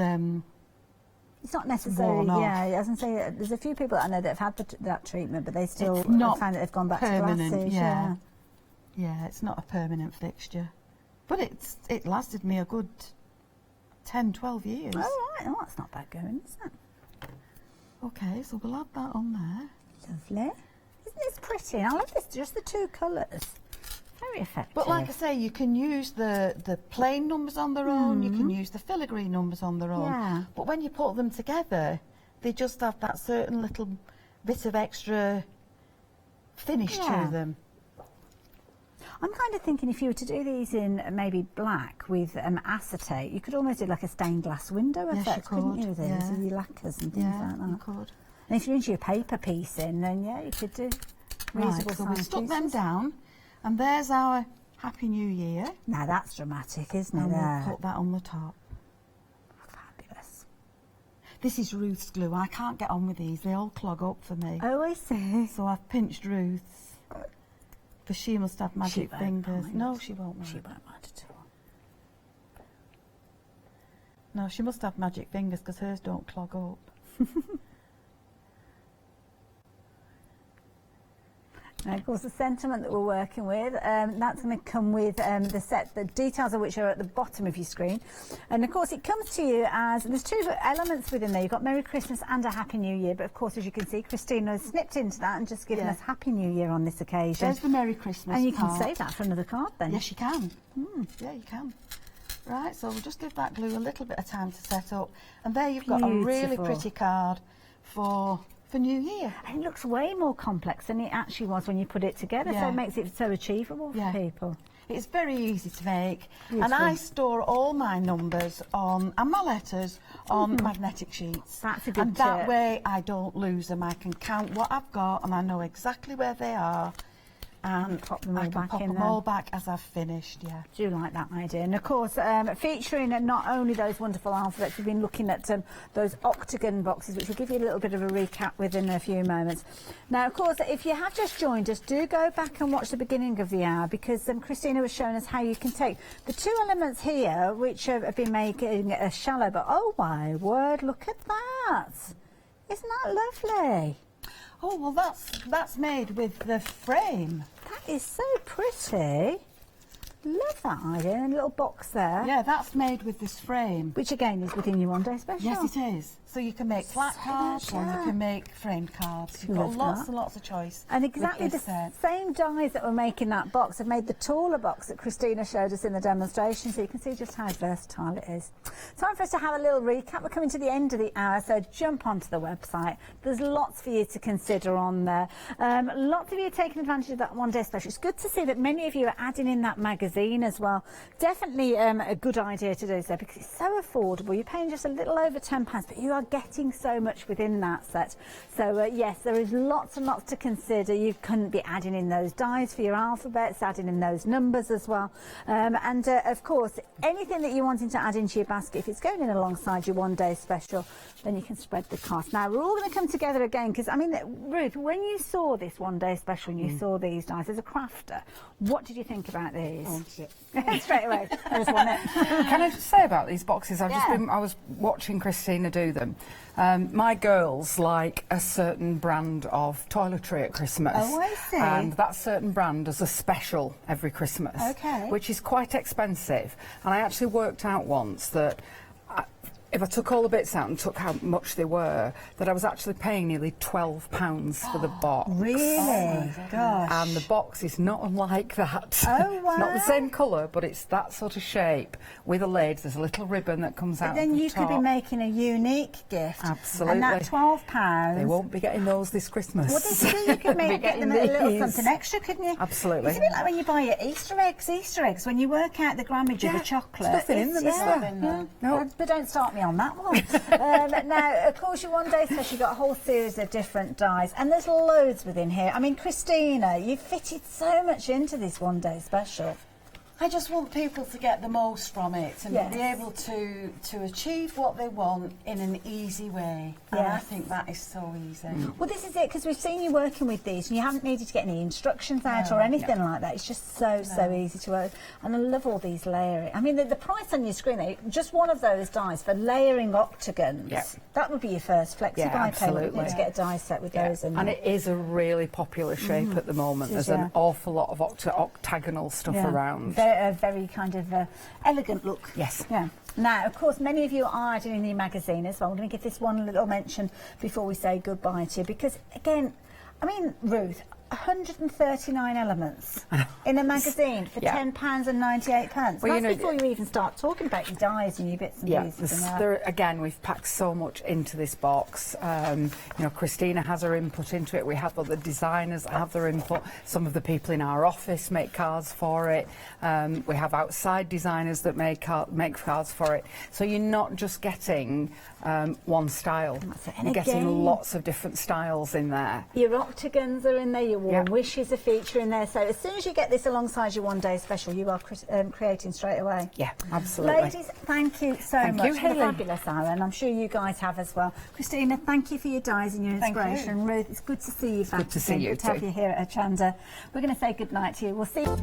not necessarily, as I say, there's a few people that I know that have had that treatment, but they still find that they've gone back permanent, to glasses. Yeah, it's not a permanent fixture. But it lasted me a good 10, 12 years. Oh, right. Oh, that's not bad going, is it? Okay, so we'll add that on there. Lovely. Isn't this pretty? I love this, just the two colours. Very effective. But like I say, you can use the plain numbers on their own, you can use the filigree numbers on their own. Yeah. But when you put them together, they just have that certain little bit of extra finish to them. I'm kind of thinking if you were to do these in maybe black with acetate, you could almost do like a stained glass window effect, couldn't you, with these, with your lacquers and things like that. You could. And if you're into your paper piecing, then you could do reasonable so we stuck them down, and there's our Happy New Year. Now that's dramatic, isn't it? And we'll put that on the top. Fabulous. This is Ruth's glue. I can't get on with these. They all clog up for me. Oh, I see. So I've pinched Ruth's. Because she must have magic fingers. No, she won't mind. She won't mind at all. No, she must have magic fingers because hers don't clog up. And of course, the sentiment that we're working with, that's going to come with the set, the details of which are at the bottom of your screen. And of course, it comes to you as, there's two elements within there. You've got Merry Christmas and a Happy New Year. But of course, as you can see, Christina has snipped into that and just given us Happy New Year on this occasion. There's the Merry Christmas And you part. can save that for another card then. Yes, you can. Yeah, you can. Right, so we'll just give that glue a little bit of time to set up. And there you've got a really pretty card for New Year. And it looks way more complex than it actually was when you put it together, so it makes it so achievable for people. It's very easy to make. Beautiful. And I store all my numbers on, and my letters on magnetic sheets. That's a good And that tip. way I don't lose them. I can count what I've got and I know exactly where they are. And pop them all I can back pop in them there. all back as I've finished, yeah. Do like that idea. And of course, featuring not only those wonderful alphabets, we've been looking at those octagon boxes, which will give you a little bit of a recap within a few moments. Now, of course, if you have just joined us, do go back and watch the beginning of the hour, because Christina was showing us how you can take the two elements here, which have been making a shallow, but oh my word, look at that. Isn't that lovely? Oh, well, that's made with the frame. That is so pretty. Love that idea. And a little box there. Yeah, that's made with this frame. Which again is within your one day special. Yes, it is. So you can make flat cards or you can make framed cards. You've got lots and lots of choice. And exactly the same dies that were making that box have made the taller box that Christina showed us in the demonstration, so you can see just how versatile it is. Time for us to have a little recap. We're coming to the end of the hour, so jump onto the website. There's lots for you to consider on there. Lots of you are taking advantage of that one day special. It's good to see that many of you are adding in that magazine as well. Definitely a good idea to do so, because it's so affordable. You're paying just a little over £10, but you are getting so much within that set. So yes, there is lots and lots to consider. You couldn't be adding in those dies for your alphabets, adding in those numbers as well. And of course, anything that you're wanting to add into your basket, if it's going in alongside your one day special, then you can spread the cost. Now, we're all going to come together again, because, I mean, Ruth, when you saw this one day special and you saw these dies as a crafter, what did you think about these? Straight away. I just want it. Can I just say about these boxes? I was watching Christina do them. My girls like a certain brand of toiletry at Christmas. Oh, I see. And that certain brand does a special every Christmas. Okay. Which is quite expensive. And I actually worked out once that if I took all the bits out and took how much they were, that I was actually paying nearly £12 for the box. Really? Oh, gosh. And the box is not unlike that. Oh, wow. It's not the same colour, but it's that sort of shape with a lid. There's a little ribbon that comes out. But then you could be making a unique gift. Absolutely. And that £12. They won't be getting those this Christmas. Well, this is you could get them a little something extra, couldn't you? Absolutely. It's a bit like when you buy your Easter eggs. When you work out the grammage of the chocolate. There's nothing in them, is there? No. But don't start me on that one. Now, of course, your one day special, you've got a whole series of different dies, and there's loads within here. I mean, Christina, you've fitted so much into this one day special. I just want people to get the most from it and be able to achieve what they want in an easy way. And I think that is so easy. Well, this is it, because we've seen you working with these and you haven't needed to get any instructions out or anything like that. It's just so easy to work. And I love all these layering. I mean, the price on your screen, just one of those dies for layering octagons. Yeah. That would be your first flexi-buy payment to get a die set with those in. And it is a really popular shape at the moment. There's an awful lot of octagonal stuff around. A very kind of elegant look. Yes. Yeah. Now, of course, many of you are doing the magazine as well. I'm going to give this one little mention before we say goodbye to you, because, again, I mean, Ruth, 139 elements in a magazine for £10.98. Well, that's before you even start talking about your dies and your bits and pieces. Again, we've packed so much into this box. You know, Christina has her input into it. We have other designers that have their input. Some of the people in our office make cards for it. We have outside designers that make cards for it. So you're not just getting one style. You're getting lots of different styles in there. Your octagons are in there, your warm wishes are featuring there. So as soon as you get this alongside your one day special, you are creating straight away. Yeah, absolutely. Ladies, thank you so much for the fabulous hour, and I'm sure you guys have as well. Christina, thank you for your dies and your inspiration. Ruth, it's good to see you back. Good to see you too. Good to have you here at Hochanda. We're going to say good night to you. We'll see you.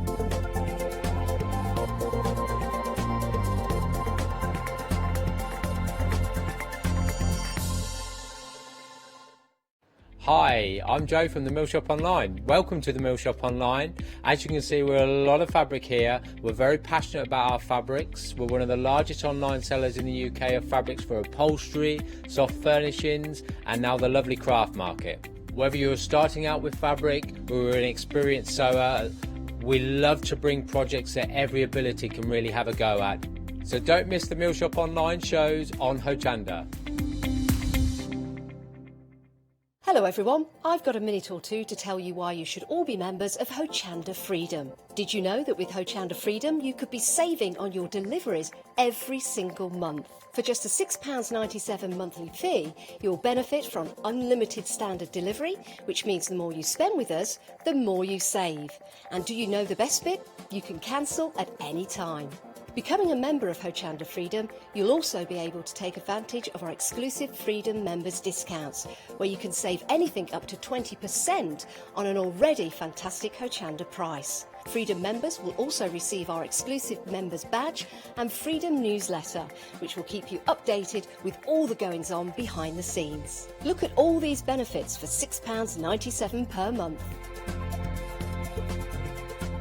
Hi, I'm Joe from the Mill Shop Online. Welcome to the Mill Shop Online. As you can see, we're a lot of fabric here. We're very passionate about our fabrics. We're one of the largest online sellers in the UK of fabrics for upholstery, soft furnishings, and now the lovely craft market. Whether you're starting out with fabric or an experienced sewer, we love to bring projects that every ability can really have a go at. So don't miss the Mill Shop Online shows on Hochanda. Hello everyone, I've got a minute or two to tell you why you should all be members of Hochanda Freedom. Did you know that with Hochanda Freedom you could be saving on your deliveries every single month? For just a £6.97 monthly fee, you'll benefit from unlimited standard delivery, which means the more you spend with us, the more you save. And do you know the best bit? You can cancel at any time. Becoming a member of Hochanda Freedom, you'll also be able to take advantage of our exclusive Freedom members discounts, where you can save anything up to 20% on an already fantastic Hochanda price. Freedom members will also receive our exclusive members badge and Freedom newsletter, which will keep you updated with all the goings on behind the scenes. Look at all these benefits for £6.97 per month.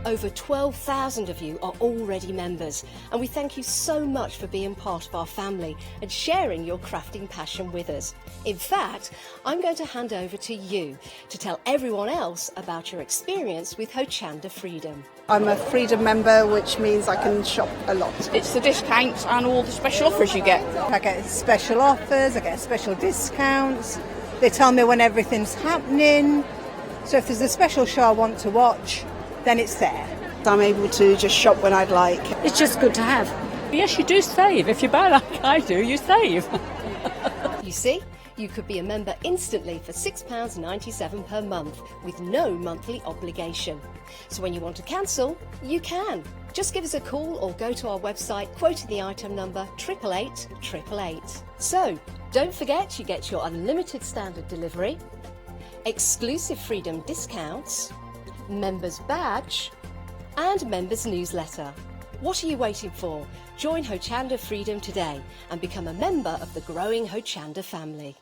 Over 12,000 of you are already members, and we thank you so much for being part of our family and sharing your crafting passion with us. In fact, I'm going to hand over to you to tell everyone else about your experience with Hochanda Freedom. I'm a Freedom member, which means I can shop a lot. It's the discounts and all the special offers you get. I get special offers, I get special discounts. They tell me when everything's happening. So if there's a special show I want to watch, then it's there. I'm able to just shop when I'd like. It's just good to have. Yes, you do save. If you buy like I do, you save. You see, you could be a member instantly for £6.97 per month with no monthly obligation. So when you want to cancel, you can. Just give us a call or go to our website, quoting the item number 888 So, don't forget you get your unlimited standard delivery, exclusive Freedom discounts, members badge and members newsletter. What are you waiting for? Join Hochanda Freedom today and become a member of the growing Hochanda family.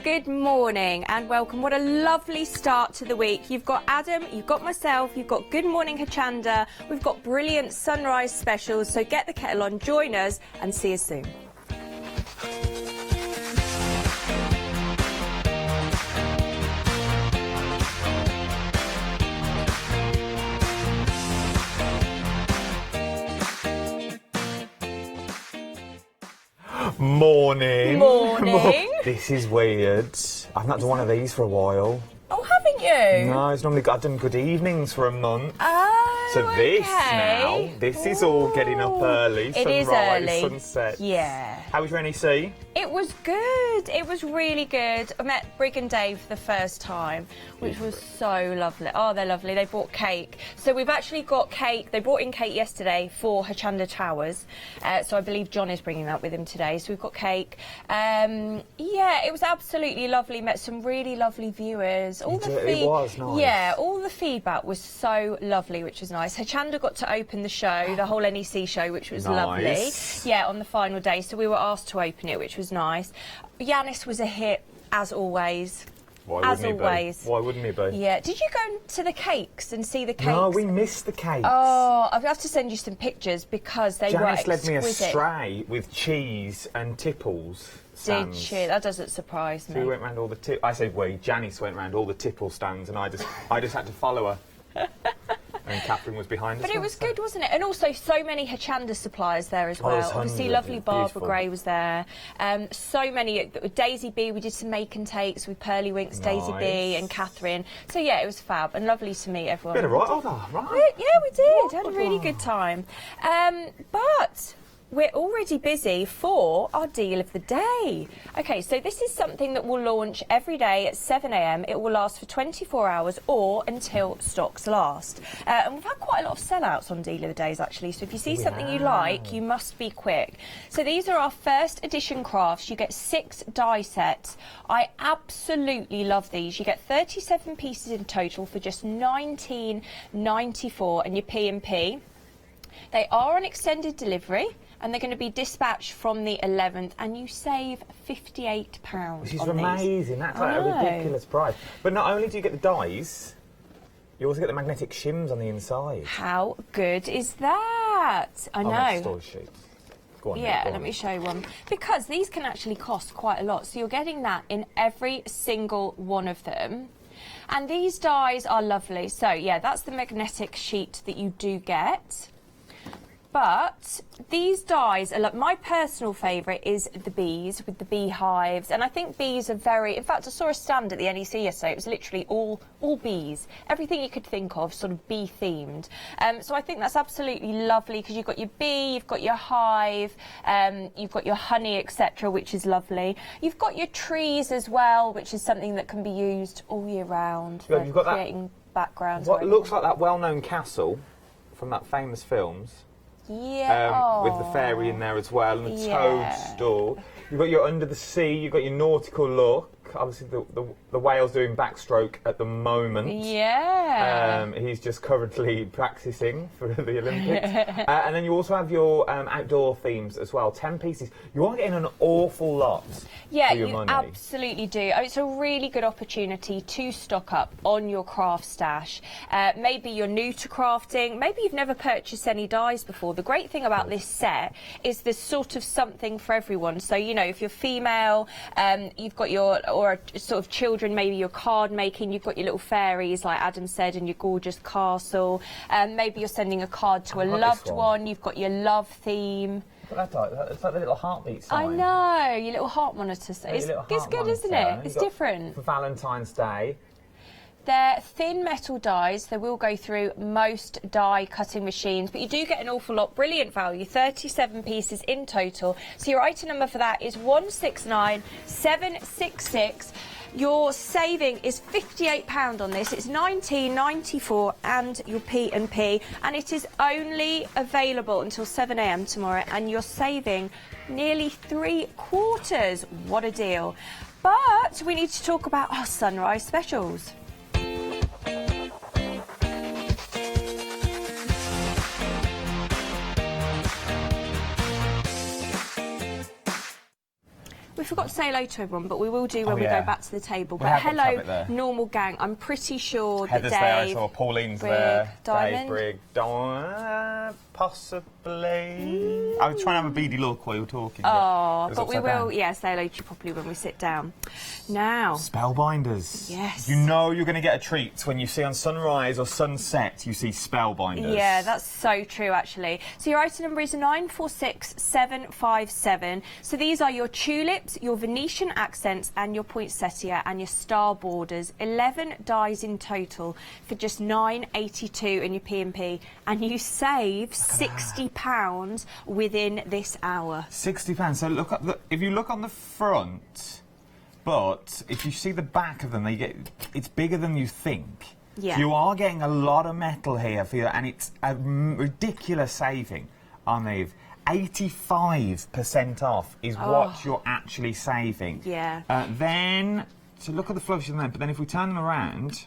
Good morning and welcome. What a lovely start to the week. You've got Adam, you've got myself, you've got Good Morning Hochanda, we've got brilliant sunrise specials, so get the kettle on, join us and see us soon. Morning. Morning. This is weird. I've not done one of these for a while. Oh, haven't you? No, it's normally I've done good evenings for a month. Oh, so this okay. now, this is all getting up early. It sunrise, is early. Sunset. Yeah. How was your NEC? It was good. It was really good. I met Brig and Dave for the first time, which was so lovely. Oh, they're lovely. They brought cake. So we've actually got cake. They brought in cake yesterday for Hochanda Towers. So I believe John is bringing that with him today. So we've got cake. Yeah, it was absolutely lovely. Met some really lovely viewers. It was nice. Yeah, all the feedback was so lovely, which was nice. Hochanda got to open the show, the whole NEC show, which was lovely. Yeah, on the final day. So we were asked to open it, which was nice. Yanis was a hit, as always. Why wouldn't he be? Yeah. Did you go to the cakes and see the cakes? No, we missed the cakes. Oh, I've got to send you some pictures because they were exquisite. Janice led me astray with cheese and tipples stands. Did she? That doesn't surprise me. So we went round all the I say we. Janice went round all the tipple stands, and I just had to follow her. And Catherine was behind us. But it was good, wasn't it? And also so many Hochanda suppliers there as well. Obviously, lovely Barbara Gray was there. So many. Daisy B, we did some make and takes with Pearly Winks, Daisy B and Catherine. So yeah, it was fab and lovely to meet everyone. Bit of right. Yeah, we did. Had a really good time. But we're already busy for our deal of the day. Okay, so this is something that will launch every day at 7 AM. It will last for 24 hours or until stocks last. And we've had quite a lot of sellouts on deal of the days, actually. So if you see something you like, you must be quick. So these are our first edition crafts. You get 6 die sets. I absolutely love these. You get 37 pieces in total for just £19.94 and your P&P. They are on extended delivery, and they're going to be dispatched from the 11th, and you save £58. Which is on amazing. These. That's like a ridiculous price. But not only do you get the dies, you also get the magnetic shims on the inside. How good is that? I know. I'll make story sheets. Go on, yeah, go on. let me show you one. Because these can actually cost quite a lot. So you're getting that in every single one of them. And these dies are lovely. So, yeah, that's the magnetic sheet that you do get. But these dies are, my personal favourite is the bees with the beehives, and I think bees are very, in fact I saw a stand at the NEC yesterday, it was literally all bees, everything you could think of sort of bee themed. So I think that's absolutely lovely because you've got your bee, you've got your hive, you've got your honey, etc., which is lovely. You've got your trees as well, which is something that can be used all year round for you've got creating backgrounds. What looks like that well-known castle from that famous films. Yeah. With the fairy in there as well, and the toadstool. You've got your under the sea, you've got your nautical look. Obviously, the whale's doing backstroke at the moment. Yeah. He's just currently practising for the Olympics. And then you also have your outdoor themes as well, 10 pieces. You are getting an awful lot for your money. Yeah, you absolutely do. It's a really good opportunity to stock up on your craft stash. Maybe you're new to crafting, maybe you've never purchased any dies before. The great thing about this set is there's sort of something for everyone. So, you know, if you're female, you've got your, or sort of children, maybe you're card making, you've got your little fairies, like Adam said, and your gorgeous castle. Maybe you're sending a card to a loved one, you've got your love theme. It's like the little heartbeat sign. I know, your little heart monitor. It's good, isn't it? It's different. For Valentine's Day. They're thin metal dies. They will go through most die cutting machines, but you do get an awful lot. Brilliant value, 37 pieces in total. So your item number for that is 169766. Your saving is £58 on this. It's £19.94 and your P&P, and it is only available until 7 AM tomorrow, and you're saving nearly 3/4. What a deal. But we need to talk about our sunrise specials. We forgot to say hello to everyone, but we will do when we go back to the table. But hello, normal gang. I'm pretty sure that Heather's Dave, there, I saw Pauline's Brigg, there, Diamond. Dave, Brigg, possibly. I was trying to have a beady look while you were talking. Oh, but we will, say hello to you properly when we sit down. Now. Spellbinders. Yes. You know you're going to get a treat when you see on sunrise or sunset, you see Spellbinders. Yeah, that's so true, actually. So your item number is 946757. So these are your tulips, your Venetian accents, and your poinsettia, and your star borders. 11 dies in total for just £9.82 in your P&P, and you save £60 within this hour. £60. So look at if you look on the front, but if you see the back of them, it's bigger than you think. Yeah. So you are getting a lot of metal here for you, and it's a ridiculous saving on these. 85% off is what you're actually saving. Yeah. Then, so look at the flourishes there, but then if we turn them around,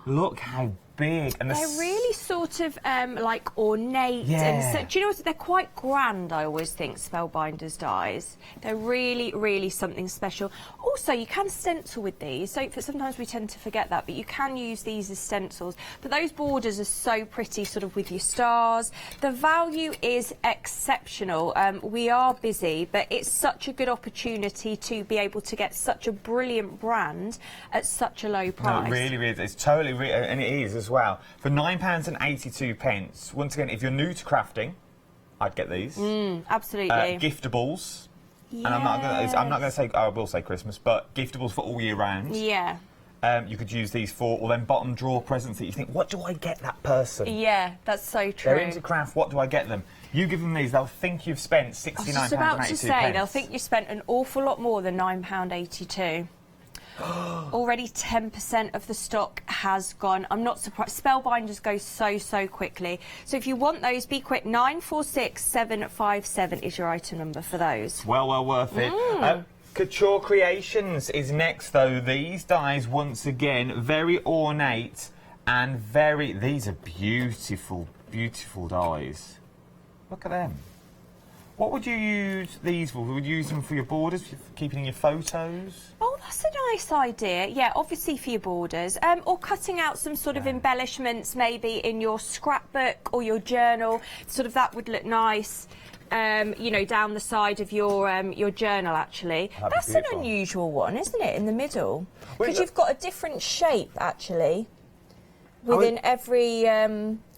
look how big. And they're really sort of like ornate. Yeah. And so, do you know what? They're quite grand, I always think, Spellbinders dies. They're really, really something special. Also, you can stencil with these. So sometimes we tend to forget that, but you can use these as stencils. But those borders are so pretty, sort of with your stars. The value is exceptional. We are busy, but it's such a good opportunity to be able to get such a brilliant brand at such a low price. No, it really is. It's totally, and it is as well. For £9.82. Once again, if you're new to crafting, I'd get these. Absolutely. Giftables. Yes. And I'm not going to say, I will say Christmas, but giftables for all year round. Yeah. You could use these for, or then bottom drawer presents that you think, what do I get that person? Yeah, that's so true. They're into craft, what do I get them? You give them these, they'll think you've spent £69.82. I was just about to say, they'll think you spent an awful lot more than £9.82. Already 10% of the stock has gone. I'm not surprised. Spellbinders go so quickly. So if you want those, be quick. 946757 is your item number for those. Well worth it. Couture Creations is next, though. These dies, once again, very ornate and these are beautiful beautiful dies. Look at them. What would you use these for? Would you use them for your borders, for keeping in your photos? Oh, that's a nice idea. Yeah, obviously for your borders. Or cutting out some sort of embellishments maybe in your scrapbook or your journal. Sort of that would look nice. You know, down the side of your journal, actually. That's an unusual one, isn't it, in the middle? Because you've got a different shape, actually, within every...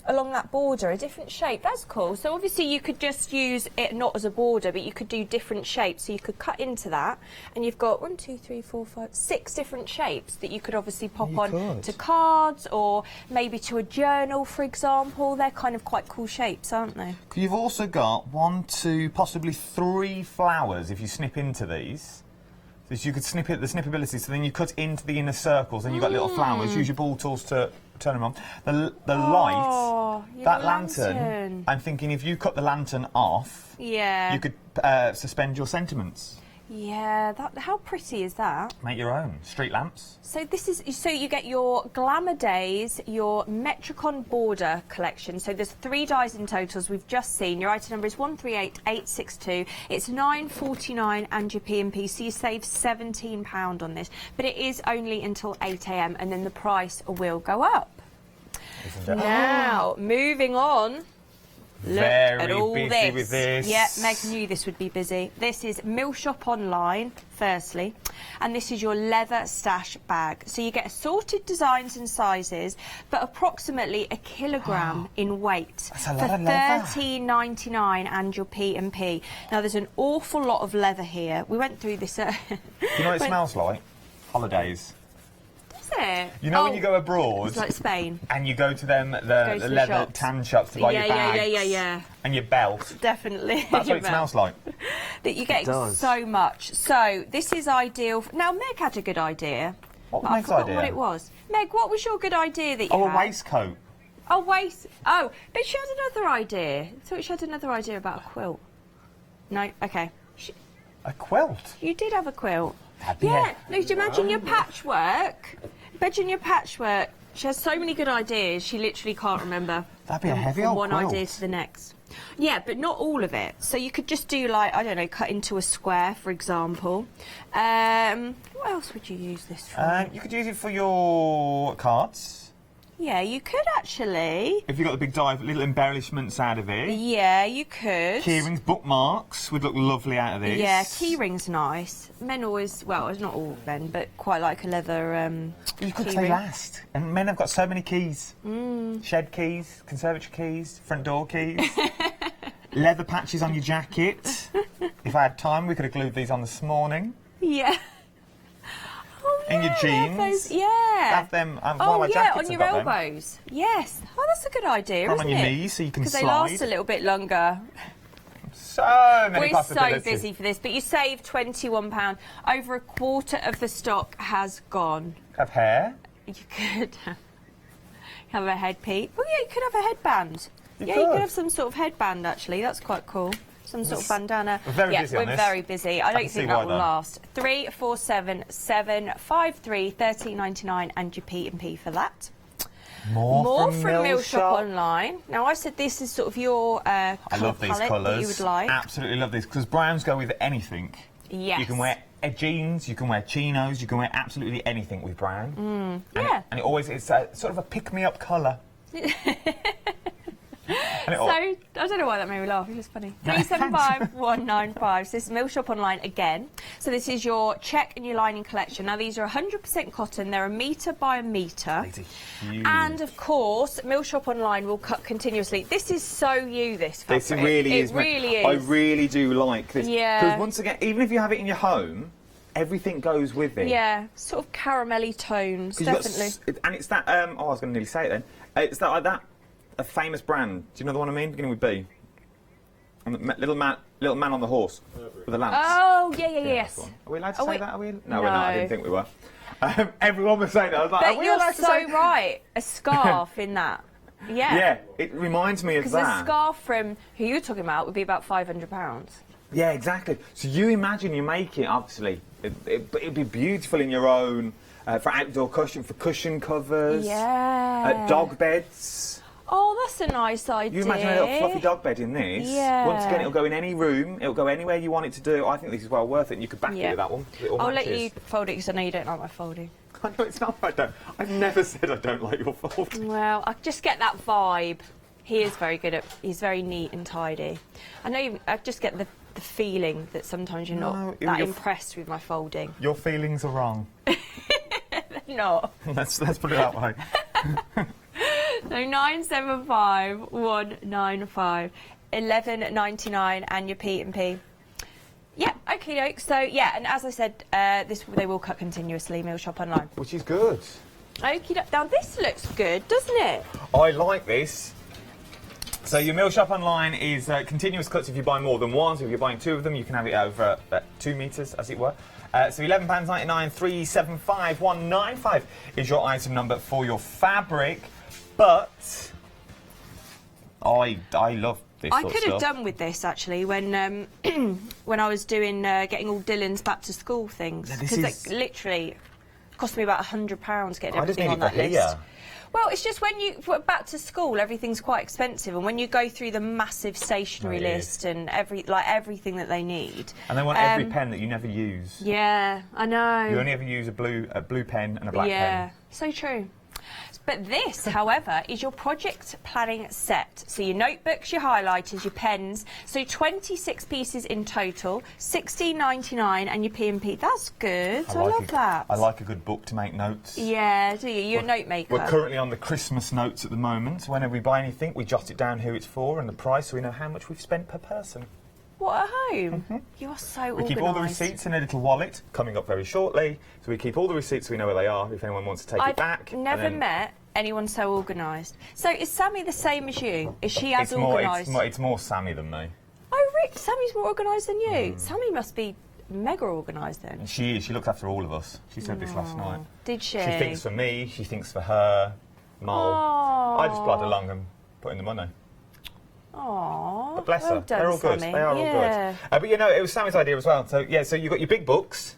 along that border, a different shape. That's cool. So obviously you could just use it not as a border, but you could do different shapes. So you could cut into that, and you've got 1, 2, 3, 4, 5, 6 different shapes that you could obviously pop on to cards or maybe to a journal, for example. They're kind of quite cool shapes, aren't they? You've also got 1, 2, possibly 3 flowers if you snip into these. So you could snip it, the snippability, so then you cut into the inner circles and you've got little flowers. Use your ball tools to turn them on. The light, that lantern, I'm thinking if you cut the lantern off, you could suspend your sentiments. Yeah, how pretty is that? Make your own street lamps. So this is you get your Glamour Days, your Metricon border collection. So there's 3 dies in total, as we've just seen. Your item number is 138862. It's £9.49 and your P&P, so you save £17 on this. But it is only until 8 AM, and then the price will go up. Now, moving on. Look at all busy with this. Yeah, Meg knew this would be busy. This is Mill Shop Online, firstly, and this is your leather stash bag. So you get assorted designs and sizes, but approximately a kilogram in weight for $13.99 and your P&P. Now there's an awful lot of leather here. We went through this. You know what it smells like? Holidays. It? You know when you go abroad, it's like Spain, and you go to them the leather tan shops to buy your bags, and your belt. Definitely, that's what it smells like. That you get so much. So this is ideal. Now Meg had a good idea. What was Meg's idea? What it was? Meg, what was your good idea that you had? A waistcoat. Oh, but she had another idea. I thought she had another idea about a quilt. No, okay. A quilt? You did have a quilt. Yeah, no, do you imagine your patchwork? Imagine your patchwork. She has so many good ideas, she literally can't remember. That'd be a heavy old one quilt. idea to the next. Yeah, but not all of it. So you could just do, like, I don't know, cut into a square, for example. What else would you use this for? You could use it for your cards. Yeah, you could actually. If you got the big dive, little embellishments out of it. Yeah, you could. Keyrings, bookmarks would look lovely out of this. Yeah, keyrings nice. Men always, well, it's not all men, but quite like a leather you could say last. And men have got so many keys. Shed keys, conservatory keys, front door keys. Leather patches on your jacket. If I had time, we could have glued these on this morning. Yeah. In your jeans. Have them. On your elbows. Yes. Oh, that's a good idea, isn't it? On your knees so you can slide. Because they last a little bit longer. So many possibilities. We're so busy for this, but you save £21. Over a quarter of the stock has gone. Have hair? You could have a headpiece. Oh yeah, you could have a headband. You could have some sort of headband actually. That's quite cool. Some sort of bandana. We're very busy on this. We're very busy. I don't think that will last. 347753 13.99 and your P&P for that. More from Mill Shop Online. Now I said this is sort of your I love these colours. That you would like. Absolutely love these because browns go with anything. Yes. You can wear jeans, you can wear chinos, you can wear absolutely anything with brown. And it always it's sort of a pick-me-up colour. So, I don't know why that made me laugh, it's just funny. 375195. So this is Mill Shop Online again. So this is your check and your lining collection. Now these are 100% cotton, they're 1 metre by 1 metre. And of course, Mill Shop Online will cut continuously. This is so you, this fabric. This really is. It really is. I really do like this. Yeah. Because once again, even if you have it in your home, everything goes with it. Yeah, sort of caramelly tones, definitely. And it's that, I was going to nearly say it then. It's that, like that. A famous brand. Do you know the one I mean? Beginning with B. And the little man on the horse with the lamps. Oh, yes. Are we allowed to say that? Are we? No, we're not. I didn't think we were. Everyone was saying that. I was like, but are we allowed to say? You're so right. A scarf in that. Yeah. Yeah, it reminds me of that. Because a scarf from who you're talking about would be about £500. Yeah, exactly. So you imagine you make it, obviously. It'd be beautiful in your own, for outdoor cushion, for cushion covers. Yeah. Dog beds. Oh, that's a nice idea. You imagine a little fluffy dog bed in this. Yeah. Once again, it'll go in any room. It'll go anywhere you want it to do. I think this is well worth it. And you could back it with that one. I'll let you fold it because I know you don't like my folding. I know it's not. I don't. I've never said I don't like your folding. Well, I just get that vibe. He is very good at. He's very neat and tidy. I know. I just get the feeling that sometimes you're not that impressed with my folding. Your feelings are wrong. No. Let's put it that way. So 975195 11.99 and your P&P. Yeah, okay, doke. So yeah, and as I said, they will cut continuously. Meal Shop Online, which is good. Okay, now this looks good, doesn't it? I like this. So your Meal Shop Online is continuous cuts if you buy more than one. So if you're buying 2 of them, you can have it over 2 metres, as it were. So £11.99, 375,195 is your item number for your fabric. But I love this I sort could of have stuff. done with this actually when when I was doing getting all Dylan's back to school things, because it literally cost me about £100 getting everything on that list. Well, it's just when you back to school, everything's quite expensive, and when you go through the massive stationery list and everything that they need, and they want every pen that you never use. Yeah, I know. You only ever use a blue pen and a black pen. Yeah, so true. But this, however, is your project planning set. So your notebooks, your highlighters, your pens. So 26 pieces in total, £16.99, and your P&P. That's good. I love that. I like a good book to make notes. Yeah, do you? You're a note maker. We're currently on the Christmas notes at the moment. Whenever we buy anything, we jot it down who it's for and the price, so we know how much we've spent per person. What, at home? You are so organised. We keep all the receipts in a little wallet, coming up very shortly. So we keep all the receipts so we know where they are, if anyone wants to take it back. I've never met anyone so organised. So is Sammy the same as you? Is she as organised? It's more Sammy than me. Oh, Rick, Sammy's more organised than you. Sammy must be mega organised then. She is. She looks after all of us. She said this last night. Did she? She thinks for me, she thinks for her, Mole. I just plod along and put in the money. Aww. But bless her. Done, They're all good. Sammy. They are all good. But you know, it was Sammy's idea as well. So yeah, so you've got your big books,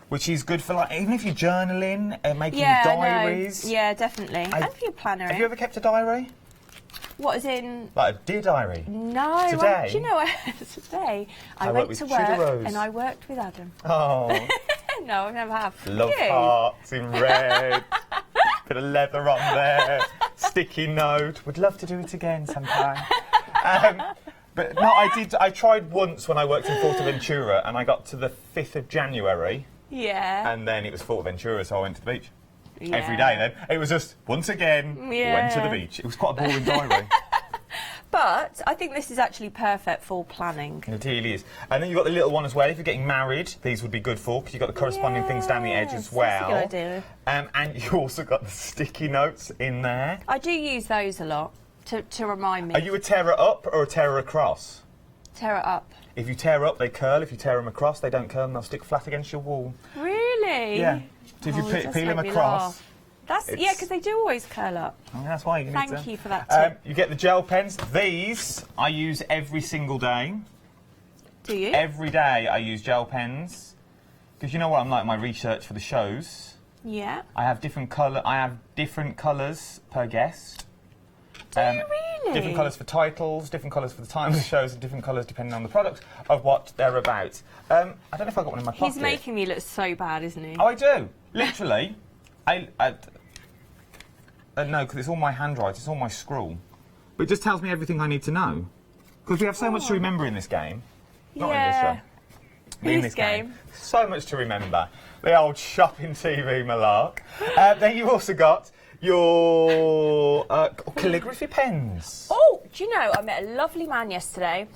which is good for even if you're journaling and making diaries. No. Yeah, definitely. And for your planner. Have you ever kept a diary? What, as in? Like a dear diary? No. Today? Do you know what? Today I went to work and I worked with Adam. Oh. No, I never have. Love hearts in red. Bit of leather on there. Sticky note. Would love to do it again sometime. But no, I tried once when I worked in Fuerteventura, and I got to the 5th of January. Yeah. And then it was Fuerteventura, so I went to the beach. Yeah. Every day then. It was just, once again, went to the beach. It was quite a boring diary. But I think this is actually perfect for planning. It really is. And then you've got the little one as well. If you're getting married, these would be good for, because you've got the corresponding things down the edge as well. That's a good idea. And you also got the sticky notes in there. I do use those a lot to remind me. Are you a tearer up or a tearer across? Tear it up. If you tear up, they curl. If you tear them across, they don't curl and they'll stick flat against your wall. Really? Yeah. So if you peel them across... That's because they do always curl up. Oh, that's why you need Thank you for that tip. You get the gel pens. These I use every single day. Do you? Every day I use gel pens. Because you know what I'm like, my research for the shows. Yeah. I have different colours per guest. Do you really? Different colours for titles, different colours for the time of the shows, and different colours depending on the product of what they're about. I don't know if I got one in my pocket. He's making me look so bad, isn't he? Oh, I do. Literally. No, because it's all my handwriting, it's all my scrawl. But it just tells me everything I need to know. Because we have so much to remember in this game. Not in this show. In this game. So much to remember. The old shopping TV malark. Then you've also got your calligraphy pens. Oh, do you know, I met a lovely man yesterday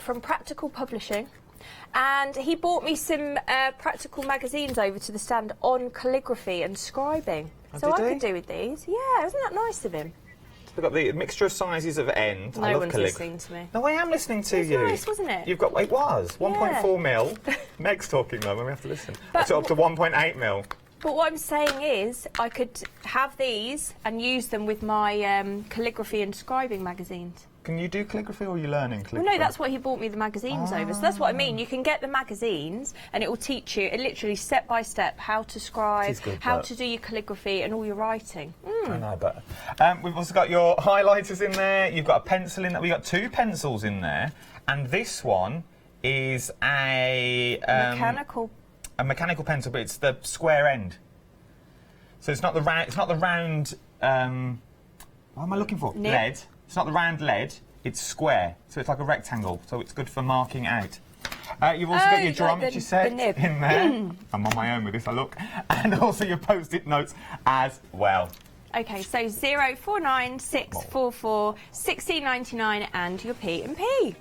from Practical Publishing. And he bought me some practical magazines over to the stand on calligraphy and scribing. So I could do with these. Yeah, isn't that nice of him? We've got the mixture of sizes of end. No one's listening to me. No, I am listening to you. It was nice, wasn't it? You've got, it was, 1.4 mil. Meg's talking though, and we have to listen. It's up to 1.8 mil. But what I'm saying is, I could have these and use them with my calligraphy and scribing magazines. Can you do calligraphy, or are you learning calligraphy? Well, no, that's what he bought me the magazines over. So that's what I mean. You can get the magazines, and it will teach you, literally step by step, how to scribe, how to do your calligraphy, and all your writing. I know, but we've also got your highlighters in there. You've got a pencil in there. We've got 2 pencils in there, and this one is a mechanical pencil, but it's the square end. So it's not the round. It's not the round. What am I looking for? Nib. Lead. It's not the round lead. It's square. So it's like a rectangle. So it's good for marking out. You've also got your geometry set in there. I'm on my own with this, I look. And also your post-it notes as well. Okay, so 049644 1699 and your P&P.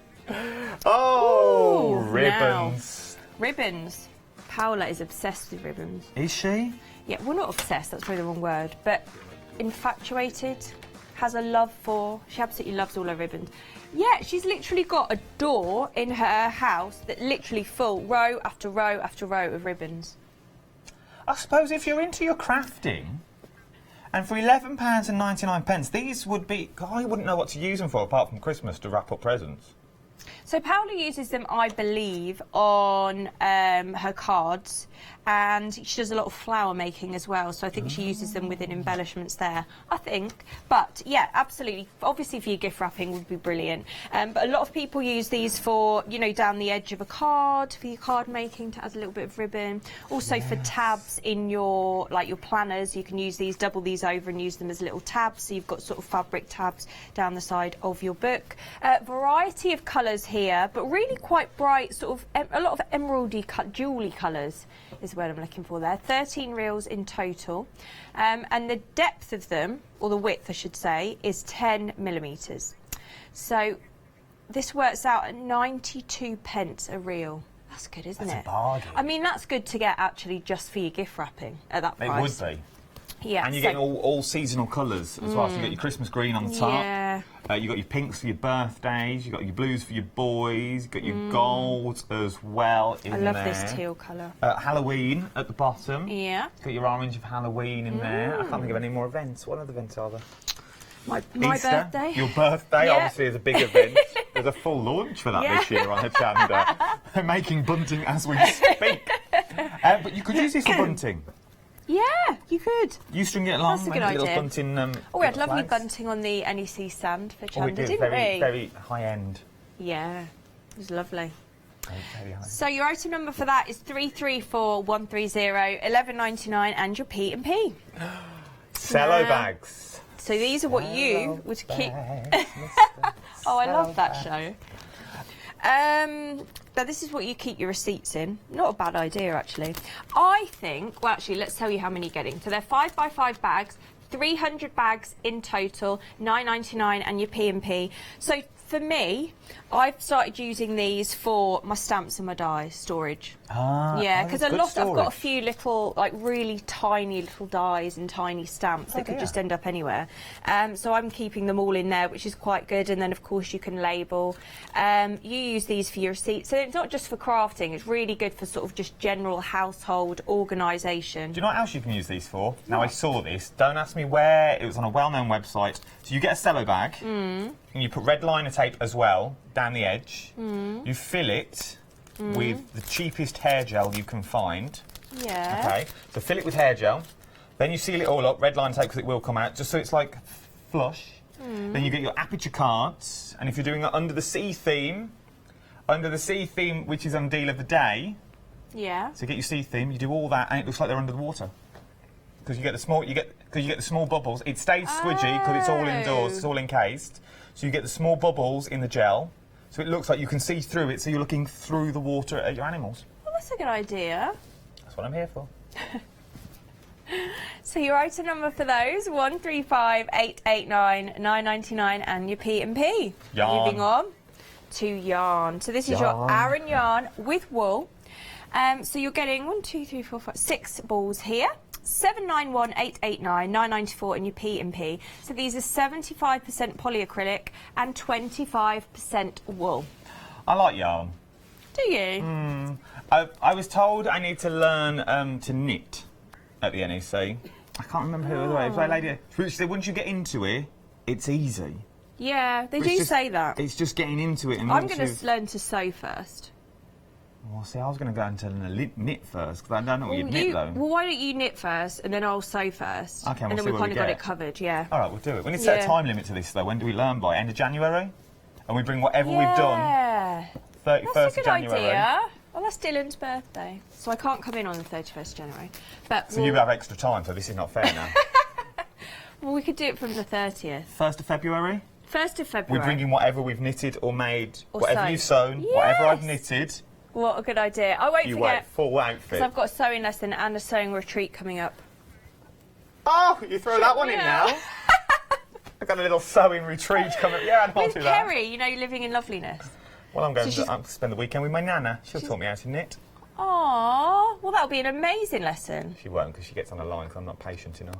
Oh, Ooh, ribbons. Now, ribbons. Paola is obsessed with ribbons. Is she? Yeah, well, not obsessed, that's probably the wrong word, but infatuated, has a love for, she absolutely loves all her ribbons. Yeah, she's literally got a door in her house that literally full, row after row after row of ribbons. I suppose if you're into your crafting, and for £11.99, these would be, I wouldn't know what to use them for apart from Christmas to wrap up presents. So Paola uses them, I believe, on her cards, and she does a lot of flower making as well, so I think she uses them within embellishments there, I think. But yeah, absolutely, obviously for your gift wrapping would be brilliant. But a lot of people use these for, you know, down the edge of a card, for your card making, to add a little bit of ribbon. Also for tabs in your, like your planners, you can use these, double these over and use them as little tabs, so you've got sort of fabric tabs down the side of your book. Variety of colours here, but really quite bright, sort of a lot of emeraldy jewellery colours is what I'm looking for there. 13 reels in total, and the depth of them, or the width I should say, is 10 millimetres. So this works out at 92p a reel. That's good, isn't it? That's a bargain. I mean, that's good to get actually just for your gift wrapping at that price. It would be. Yeah. And you're getting all seasonal colours as well. So you get your Christmas green on the top. Yeah. You've got your pinks for your birthdays. You've got your blues for your boys. You've got your golds as well in there. I love this teal colour. Halloween at the bottom. Yeah. You've got your orange of Halloween in there. I can't think of any more events. What other events are there? My Easter, birthday. Your birthday, obviously, is a big event. There's a full launch for that this year on Hochanda. They're making bunting as we speak. But you could use this for bunting. Yeah, you could. You string it along. That's a good idea. Bunting, we had lovely bunting on the NEC stand for Hochanda, didn't we? Very high end. Yeah, it was lovely. Very high. So your item number for that is 334130 11.99 and your P&P. Cello bags. So these are what you would keep. Oh, I love that show. Now this is what you keep your receipts in. Not a bad idea, actually. I think, well, actually, let's tell you how many you're getting. So they're 5x5 bags, 300 bags in total, £9.99 and your P&P. So for me, I've started using these for my stamps and my die storage. Yeah, because I've got a few little, like really tiny little dies and tiny stamps that could just end up anywhere. So I'm keeping them all in there, which is quite good. And then, of course, you can label. You use these for your receipts. So it's not just for crafting. It's really good for sort of just general household organisation. Do you know what else you can use these for? Now, I saw this. Don't ask me where. It was on a well-known website. So you get a cello bag, and you put red liner tape as well down the edge. You fill it with the cheapest hair gel you can find. Yeah. Okay, so fill it with hair gel. Then you seal it all up, red line tape because it will come out, just so it's like flush. Then you get your aperture cards, and if you're doing it under the sea theme, which is on deal of the day. Yeah. So you get your sea theme, you do all that, and it looks like they're under the water. Because you get the small bubbles. It stays squidgy because it's all indoors, it's all encased. So you get the small bubbles in the gel, so it looks like you can see through it, so you're looking through the water at your animals. Well, that's a good idea. That's what I'm here for. So your item number for those, 135889 9.99 and your P&P. Yarn. Moving on to yarn. So this is your Aran yarn with wool. So you're getting 6 balls here. 791889 9.94 in your P&P. So these are 75% polyacrylic and 25% wool. I like yarn. Do you? I was told I need to learn to knit at the NEC. I can't remember who it was. It was a lady. She said once you get into it, it's easy. Yeah, they do say that. It's just getting into it. And I'm going to learn to sew first. Well, see, I was going to go into knit first, because I don't know what you'd knit, though. Well, why don't you knit first, and then I'll sew first? Okay, and then we've kind of got it covered, yeah. All right, we'll do it. We need to set a time limit to this, though. When do we learn by? End of January? And we bring whatever we've done. 31st of January. Idea. Well, that's Dylan's birthday, so I can't come in on the 31st of January. But so you have extra time, so this is not fair now. Well, we could do it from the 30th. 1st of February? 1st of February. We're bringing whatever we've knitted or made, or whatever sewn. You've sewn, whatever I've knitted. What a good idea. I won't forget. Full outfit. Because I've got a sewing lesson and a sewing retreat coming up. Oh, you throw that one in now? I've got a little sewing retreat coming up. Yeah, I'll do that. With Kerry, you know, living in loveliness. Well, I'm going to spend the weekend with my nana. She'll taught me how to knit. Aww, well, that'll be an amazing lesson. She won't, because she gets on the line, because I'm not patient enough.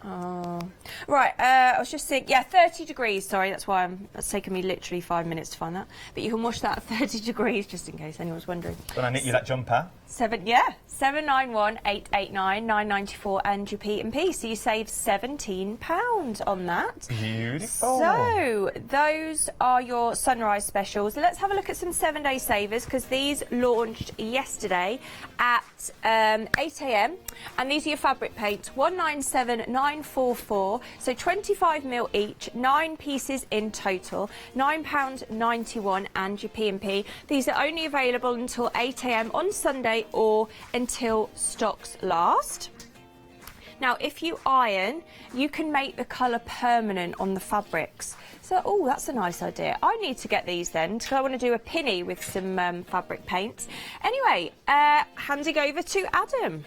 Oh. Right, I was just thinking, 30 degrees, sorry, that's why it's taken me literally 5 minutes to find that. But you can wash that at 30 degrees, just in case anyone's wondering. When I knit you that jumper? 791-889-994 and your P&P, so you save £17 on that. Beautiful. So, those are your sunrise specials. Let's have a look at some 7-day savers, because these launched yesterday at 8 AM, and these are your fabric paints, 197944, so 25mm each, 9 pieces in total, £9.91 and your P&P. These are only available until 8 AM on Sunday or until stocks last. Now, if you iron, you can make the colour permanent on the fabrics. So, oh, that's a nice idea. I need to get these then, because I want to do a pinny with some fabric paints. Anyway, handing over to Adam.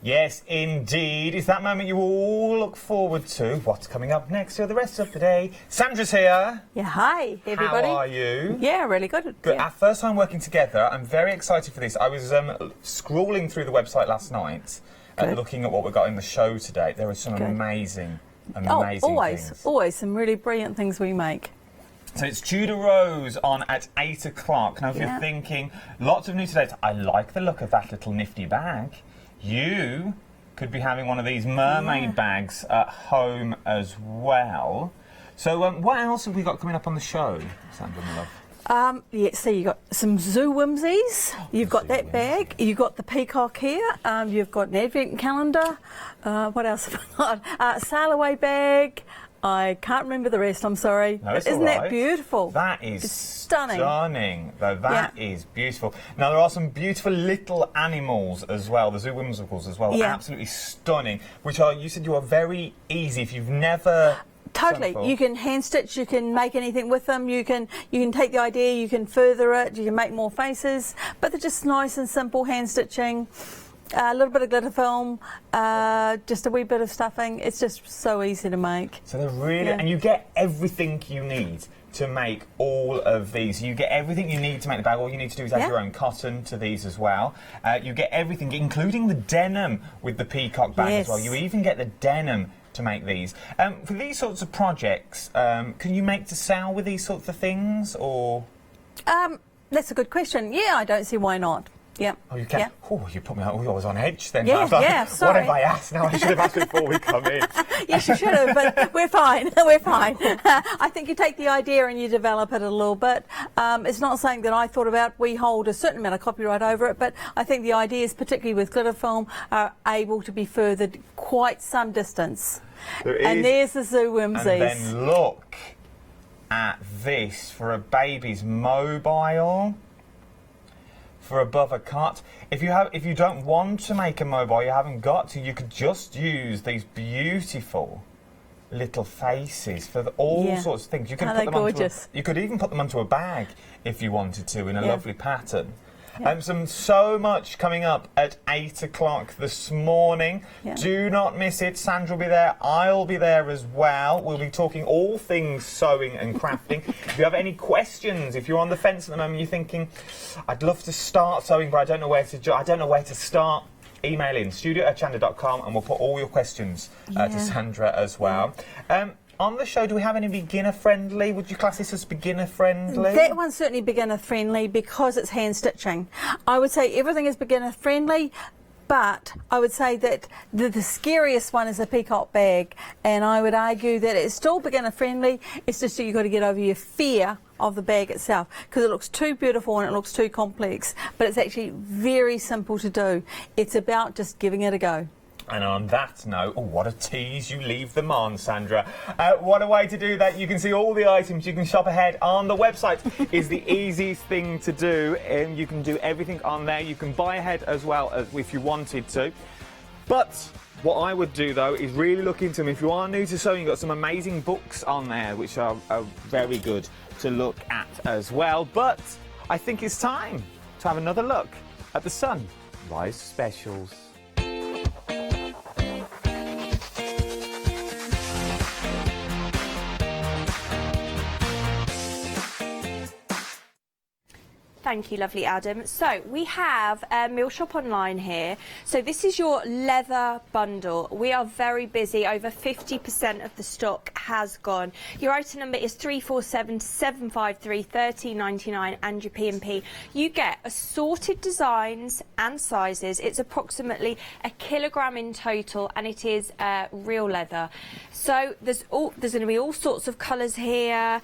Yes, indeed. It's that moment you all look forward to. What's coming up next for the rest of the day? Sandra's here. Yeah, hi, everybody. How are you? Yeah, really good. Good. Yeah. Our first time working together. I'm very excited for this. I was scrolling through the website last night, looking at what we got in the show today. There are some amazing things. Always some really brilliant things we make. So it's Tudor Rose on at 8 o'clock. Now, if you're thinking, lots of new today, I like the look of that little nifty bag. You could be having one of these mermaid bags at home as well. So what else have we got coming up on the show, Sandra, my love? So you've got some zoo whimsies, you've got that bag, you've got the peacock here, you've got an advent calendar, what else have I got? Sail away bag. I can't remember the rest, I'm sorry. No, it's Isn't that beautiful? That is it's stunning. Though that is beautiful. Now, there are some beautiful little animals as well, the zoo whimsicals as well. Absolutely stunning, which are, you said you are very easy if you've never... Totally. You can hand stitch, you can make anything with them, you can take the idea, you can further it, you can make more faces, but they're just nice and simple hand stitching. A little bit of glitter film, just a wee bit of stuffing. It's just so easy to make. So they're really, and you get everything you need to make all of these. You get everything you need to make the bag. All you need to do is add your own cotton to these as well. You get everything, including the denim with the peacock bag as well. You even get the denim to make these. For these sorts of projects, can you make to sell with these sorts of things, or? That's a good question. Yeah, I don't see why not. Yeah. Oh, you can? Yeah. Oh, you put me on. I was on edge then. Yeah, sorry. What have I asked? Now I should have asked before we come in. Yes, you should have, but we're fine. We're fine. I think you take the idea and you develop it a little bit. It's not something that I thought about. We hold a certain amount of copyright over it, but I think the ideas, particularly with glitter film, are able to be furthered quite some distance. And there's the zoo whimsies. And then look at this for a baby's mobile. For above a cot. If you don't want to make a mobile, you haven't got to, you could just use these beautiful little faces for all sorts of things. You can put them gorgeous. You could even put them onto a bag if you wanted to in a lovely pattern. So much coming up at 8 o'clock this morning. Do not miss it. Sandra will be there. I'll be there as well. We'll be talking all things sewing and crafting. If you have any questions, if you're on the fence at the moment, you're thinking, I'd love to start sewing, but I don't know where to start. Email in studio@hochanda.com and we'll put all your questions to Sandra as well. on the show, do we have any beginner-friendly? Would you class this as beginner-friendly? That one's certainly beginner-friendly because it's hand stitching. I would say everything is beginner-friendly, but I would say that the scariest one is the peacock bag, and I would argue that it's still beginner-friendly. It's just that you've got to get over your fear of the bag itself because it looks too beautiful and it looks too complex, but it's actually very simple to do. It's about just giving it a go. And on that note, oh, what a tease you leave them on, Sandra. What a way to do that. You can see all the items. You can shop ahead on the website. Is the easiest thing to do. You can do everything on there. You can buy ahead as well if you wanted to. But what I would do, though, is really look into them. If you are new to sewing, you've got some amazing books on there, which are very good to look at as well. But I think it's time to have another look at the Sunrise Specials. Thank you, lovely Adam. So we have Mill Shop Online here. So this is your leather bundle. We are very busy. Over 50% of the stock has gone. Your item number is 3477531399 and your P&P. You get assorted designs and sizes. It's approximately a kilogram in total, and it is real leather. So there's going to be all sorts of colours here,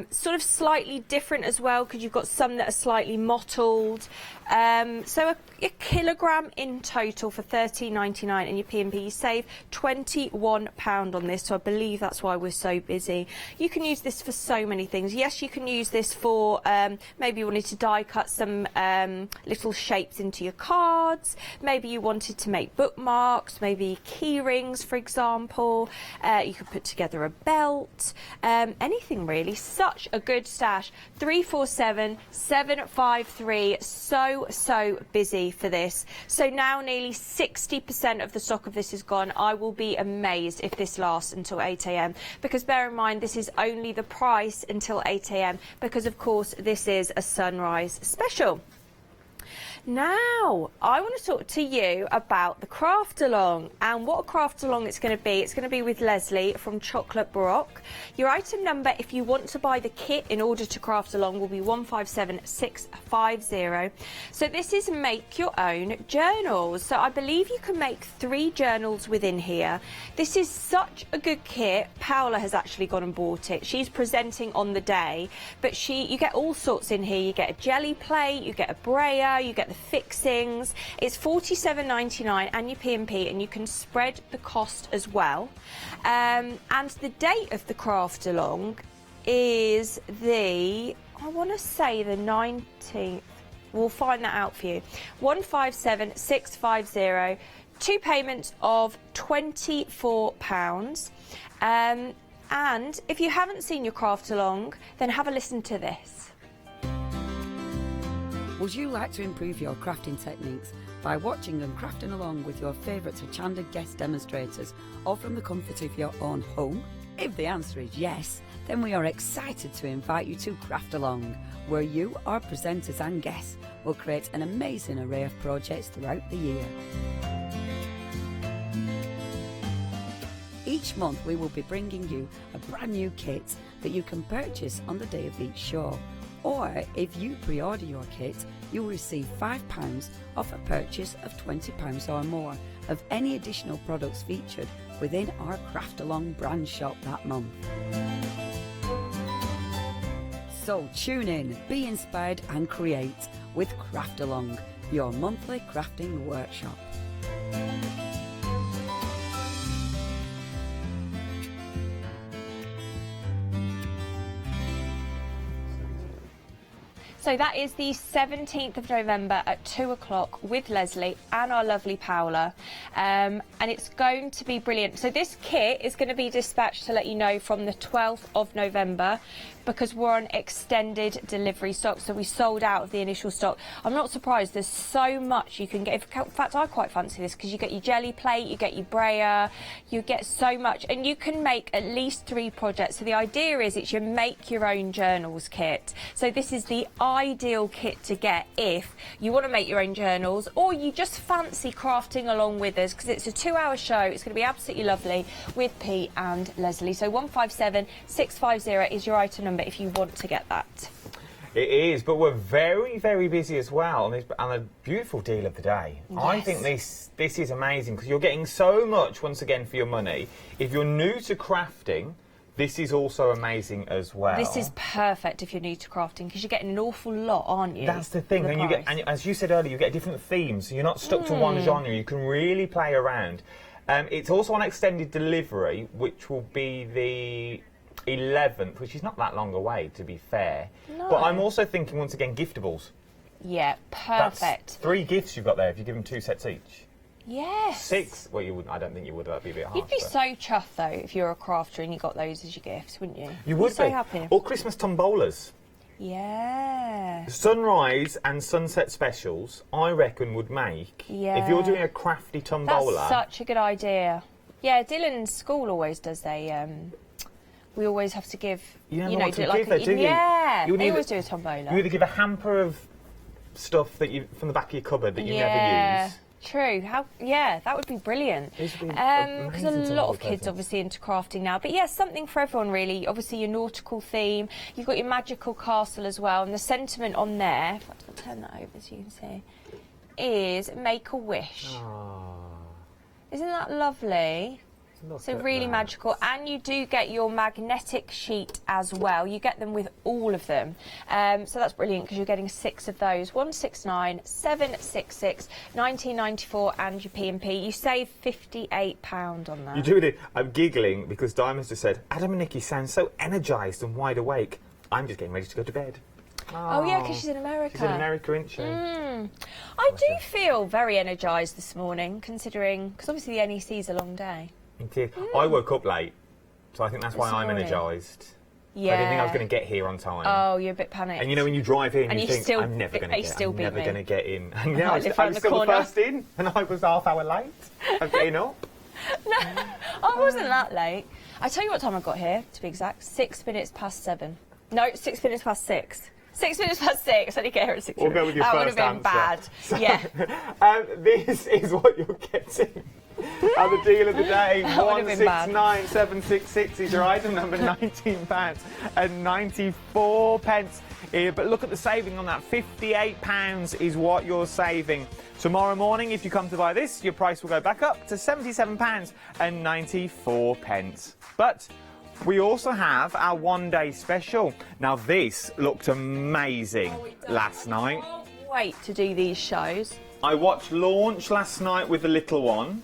sort of slightly different as well, because you've got some that are slightly mottled. So a kilogram in total for $13.99, and your P&P, you save £21 on this, so I believe that's why we're so busy. You can use this for so many things. Yes, you can use this for maybe you wanted to die cut some little shapes into your cards, maybe you wanted to make bookmarks, maybe key rings, for example. You could put together a belt, anything really. Such a good stash. 347753. So busy for this. So now nearly 60% of the stock of this is gone. I will be amazed if this lasts until 8 AM, because bear in mind this is only the price until 8 AM, because of course this is a sunrise special. Now, I want to talk to you about the craft along, and what a craft along it's going to be. It's going to be with Leslie from Chocolate Baroque. Your item number, if you want to buy the kit in order to craft along, will be 157650. So this is make your own journals. So I believe you can make 3 journals within here. This is such a good kit. Paola has actually gone and bought it. She's presenting on the day, but you get all sorts in here. You get a jelly plate, you get a brayer, you get the fixings. It's $47.99 and your P&P, and you can spread the cost as well. And the date of the craft along is I want to say the 19th. We'll find that out for you. 157650. 2 payments of £24. And if you haven't seen your craft along, then have a listen to this. Would you like to improve your crafting techniques by watching and crafting along with your favourite Hochanda guest demonstrators, or from the comfort of your own home? If the answer is yes, then we are excited to invite you to Craft Along, where you, our presenters and guests, will create an amazing array of projects throughout the year. Each month we will be bringing you a brand new kit that you can purchase on the day of each show. Or if you pre-order your kit, you'll receive £5 off a purchase of £20 or more of any additional products featured within our Craft Along brand shop that month. So tune in, be inspired and create with Craft Along, your monthly crafting workshop. So that is the 17th of November at 2 o'clock with Leslie and our lovely Paola. And it's going to be brilliant. So this kit is going to be dispatched, to let you know, from the 12th of November. because we're on extended delivery stock, so we sold out of the initial stock. I'm not surprised, there's so much you can get. In fact, I quite fancy this because you get your jelly plate, you get your brayer, you get so much, and you can make at least 3 projects. So the idea is it's your make your own journals kit. So this is the ideal kit to get if you want to make your own journals or you just fancy crafting along with us, because it's a 2-hour show. It's going to be absolutely lovely with Pete and Leslie. So 157650 is your item number if you want to get that. It is, but we're very, very busy as well, and a beautiful deal of the day. Yes. I think this is amazing because you're getting so much, once again, for your money. If you're new to crafting, this is also amazing as well. This is perfect if you're new to crafting because you're getting an awful lot, aren't you? That's the thing, and you get, and as you said earlier, you get different themes, so you're not stuck to one genre. You can really play around. It's also on extended delivery, which will be the 11th, which is not that long away, to be fair. No. But I'm also thinking, once again, giftables. Yeah, perfect. That's 3 gifts you've got there if you give them 2 sets each. Yes. 6? Well, you wouldn't. I don't think you would. That'd be a bit harsh. You'd be so chuffed though if you're a crafter and you got those as your gifts, wouldn't you? You would be so be. happy. Or Christmas tombolas. Yeah. Sunrise and sunset specials, I reckon, would make. Yeah. If you're doing a crafty tombola. That's such a good idea. Yeah, Dylan's school always does. We always have to give. You never know, want to do like give, though, do you? Yeah. You They always do a tombola. You either give a hamper of stuff that you from the back of your cupboard that you never use. True. Yeah, that would be brilliant. Because a lot of kids obviously into crafting now. But yeah, something for everyone really. Obviously your nautical theme. You've got your magical castle as well. And the sentiment on there, in fact, I'll turn that over so you can see, is make a wish. Aww. Isn't that lovely? So really magical, and you do get your magnetic sheet as well. You get them with all of them, so that's brilliant because you're getting 6 of those. 169 766 1994, and your P&P. You save £58 on that. You do it. I'm giggling because Diamonds just said, Adam and Nikki sound so energised and wide awake. I'm just getting ready to go to bed. Oh yeah, because she's in America. She's in America, isn't she? I do feel very energised this morning, considering, because obviously the NEC is a long day. Indeed. I woke up late, so I think that's why I'm energised. Yeah. I didn't think I was going to get here on time. Oh, you're a bit panicked. And you know when you drive in, and you think, I'm never going to get in. And yeah, I was still the first in, and I was half hour late of getting up. No, I wasn't that late. I tell you what time I got here, to be exact, 6 minutes past 7. No, 6 minutes past 6. 6 minutes past 6. I didn't get here at 6. We'll go with your that first would have been bad. So, yeah. This is what you're getting. And the deal of the day, 169766 is your item number, £19 and 94 pence. But look at the saving on that, £58 is what you're saving. Tomorrow morning, if you come to buy this, your price will go back up to £77 and 94 pence. But we also have our one-day special. Now, this looked amazing last night. I can't wait to do these shows. I watched Launch last night with the little one.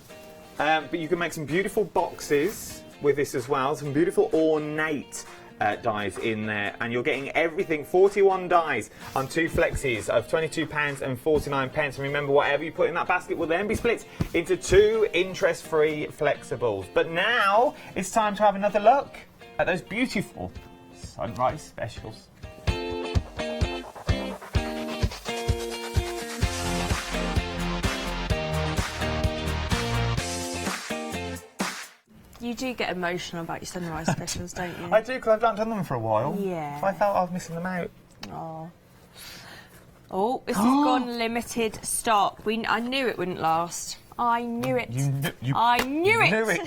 But you can make some beautiful boxes with this as well, some beautiful ornate dies in there, and you're getting everything, 41 dies on 2 flexis of £22 and 49 pence. And remember, whatever you put in that basket will then be split into 2 interest-free flexibles. But now it's time to have another look at those beautiful sunrise specials. You do get emotional about your sunrise specials, don't you? I do, because I've not done them for a while. Yeah. I felt I was missing them out. Oh. Oh, this has gone limited stock. I knew it wouldn't last. I knew it. I knew it.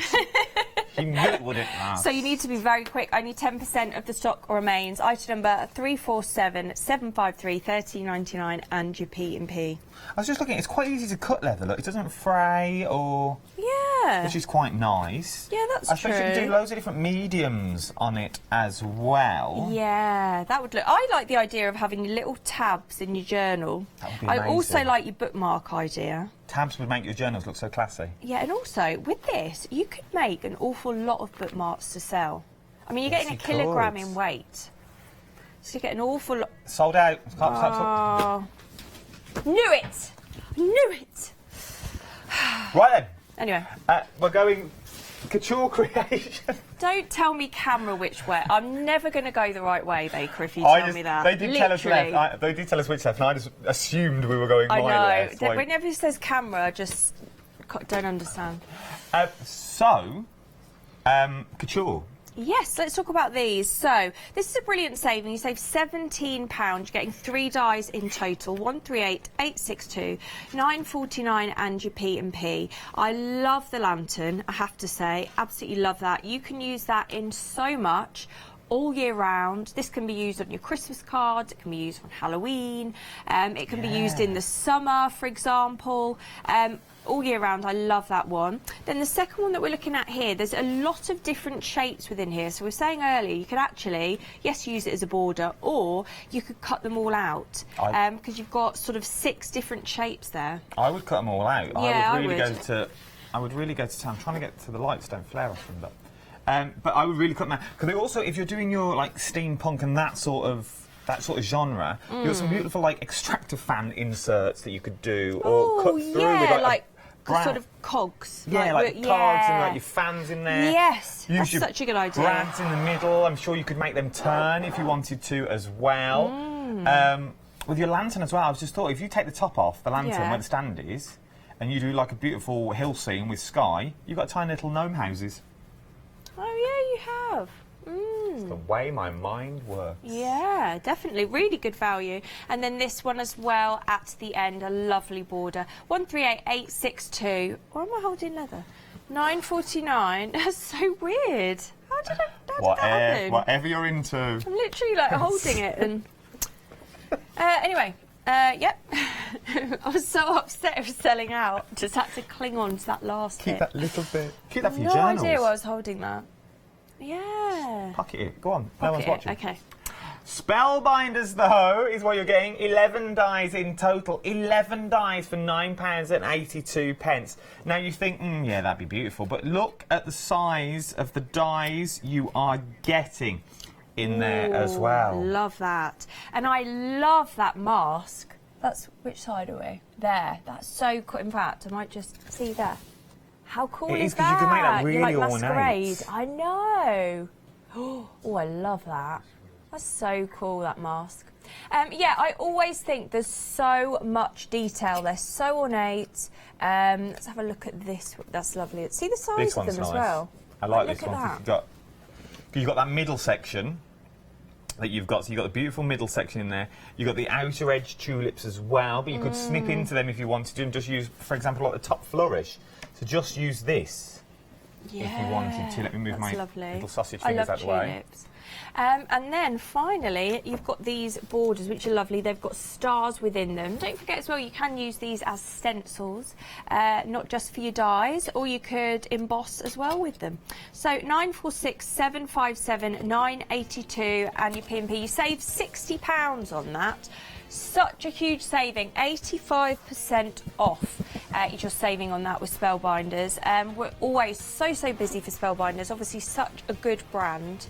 You knew it wouldn't last. So you need to be very quick. Only 10% of the stock remains. Item number 347 753 1399 and your P&P. I was just looking, it's quite easy to cut leather, look, it doesn't fray or... Yeah. Which is quite nice. Yeah, that's true. I suppose you can do loads of different mediums on it as well. Yeah, that would look... I like the idea of having little tabs in your journal. That would be I amazing. also like your bookmark idea. Tabs would make your journals look so classy. Yeah, and also, with this, you could make an awful lot of bookmarks to sell. I mean, you're getting a kilogram in weight. So you get an awful lot... Sold out. Knew it! I knew it! Right then. Anyway. We're going couture creation. Don't tell me camera which way. I'm never going to go the right way, Baker, if you tell me that. They did tell us left. They did tell us which left, and I just assumed we were going my left. I know. Whenever it says camera, I just don't understand. Couture. Yes, let's talk about these. So, this is a brilliant saving. You save £17. You're getting 3 dies in total, 138862, 9.49, and your P&P. I love the lantern, I have to say. Absolutely love that. You can use that in so much all year round. This can be used on your Christmas cards, it can be used on Halloween, it can be used in the summer, for example. All year round, I love that one. Then the second one that we're looking at here, there's a lot of different shapes within here. So we were saying earlier, you could actually, yes, use it as a border, or you could cut them all out, because you've got sort of 6 different shapes there. I would cut them all out. Yeah, I would really go to town. I'm trying to get to the lights, don't flare off them, but I would really cut them out. Because also, if you're doing your like steampunk and that sort of genre, you've got some beautiful like extractor fan inserts that you could do, or cut through with like sort of cogs. Yeah, like cogs and like your fans in there. Yes, that's such a good idea. Brads in the middle. I'm sure you could make them turn if you wanted to as well. With your lantern as well, I was just thought, if you take the top off the lantern where the stand is, and you do like a beautiful hill scene with sky, you've got tiny little gnome houses. Oh yeah, you have. It's the way my mind works. Yeah, definitely. Really good value. And then this one as well at the end, a lovely border. 138862. Or am I holding leather? 9.49. That's so weird. How did that happen? Whatever you're into. I'm literally like holding it and... anyway. Yep. I was so upset it was selling out. Just had to cling on to that last bit. Keep that little bit. Keep that for your journals. No idea why I was holding that. Yeah. Pocket it. Go on. No one's watching. Okay. Spellbinders, though, is what you're getting. 11 dies in total. 11 dies for £9.82. Now, you think, yeah, that'd be beautiful. But look at the size of the dies you are getting in there as well. Love that. And I love that mask. That's, which side are we? There. That's so cool. In fact, I might just see there. How cool is that? You can make that really like ornate. Masquerade. I know. Oh, I love that. That's so cool, that mask. Yeah, I always think there's so much detail. They're so ornate. Let's have a look at this. That's lovely. See the size of them as well. I like this one. You've got that middle section that you've got. So you've got the beautiful middle section in there. You've got the outer edge tulips as well, but you could snip into them if you wanted to and just use, for example, like the top flourish. So just use this if you wanted to. Let me move my little sausage fingers out of the way. And then finally, you've got these borders, which are lovely. They've got stars within them. Don't forget as well, you can use these as stencils, not just for your dies, or you could emboss as well with them. So 946 757 982 and your P&P. You save £60 on that. Such a huge saving, 85% off. You're just saving on that with Spellbinders. We're always so busy for Spellbinders, obviously such a good brand.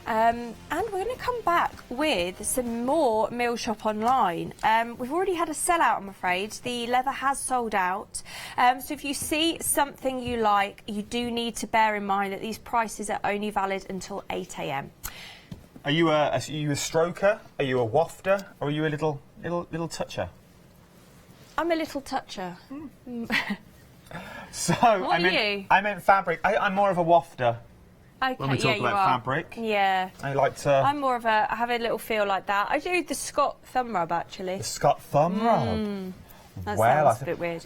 And we're going to come back with some more Mill Shop Online. We've already had a sellout, I'm afraid. The leather has sold out. So if you see something you like, you do need to bear in mind that these prices are only valid until 8 AM. Are you a stroker? Are you a wafter? Or are you a little toucher? I'm a little toucher. So what are you? I meant fabric. I'm more of a wafter. Okay, when we talk about fabric. Yeah. I like to... I'm more of a... I have a little feel like that. I do the Scott thumb rub, actually. The Scott thumb rub? That sounds a bit weird.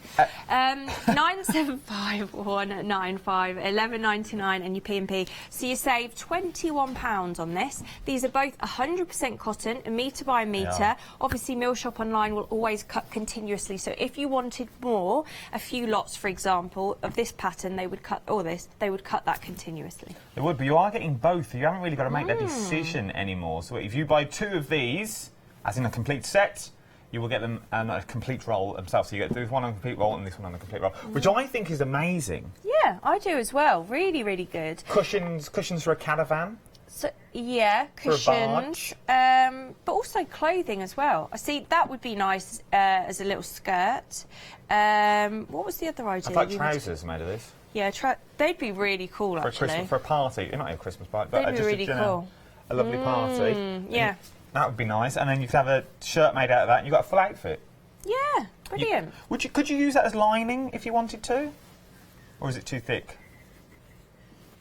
975-195, 11.99 and your P&P. So you save £21 on this. These are both 100% cotton, metre by metre. Yeah. Obviously, Mill Shop Online will always cut continuously. So if you wanted more, a few lots, for example, of this pattern, they would cut, or this, they would cut that continuously. They would, but you are getting both. You haven't really got to make that decision anymore. So if you buy 2 of these, as in a complete set, you will get them a complete roll themselves. So you get this one on a complete roll and this one on a complete roll, which I think is amazing. Yeah, I do as well. Really, really good. Cushions for a caravan. So yeah, cushions, but also clothing as well. I see that would be nice as a little skirt. What was the other idea? I like trousers made of this. Yeah, they'd be really cool, actually. For a party. Not a Christmas party, but they'd be just really cool. A lovely party. Yeah. That would be nice. And then you could have a shirt made out of that and you've got a full outfit. Yeah, brilliant. Could you use that as lining if you wanted to? Or is it too thick?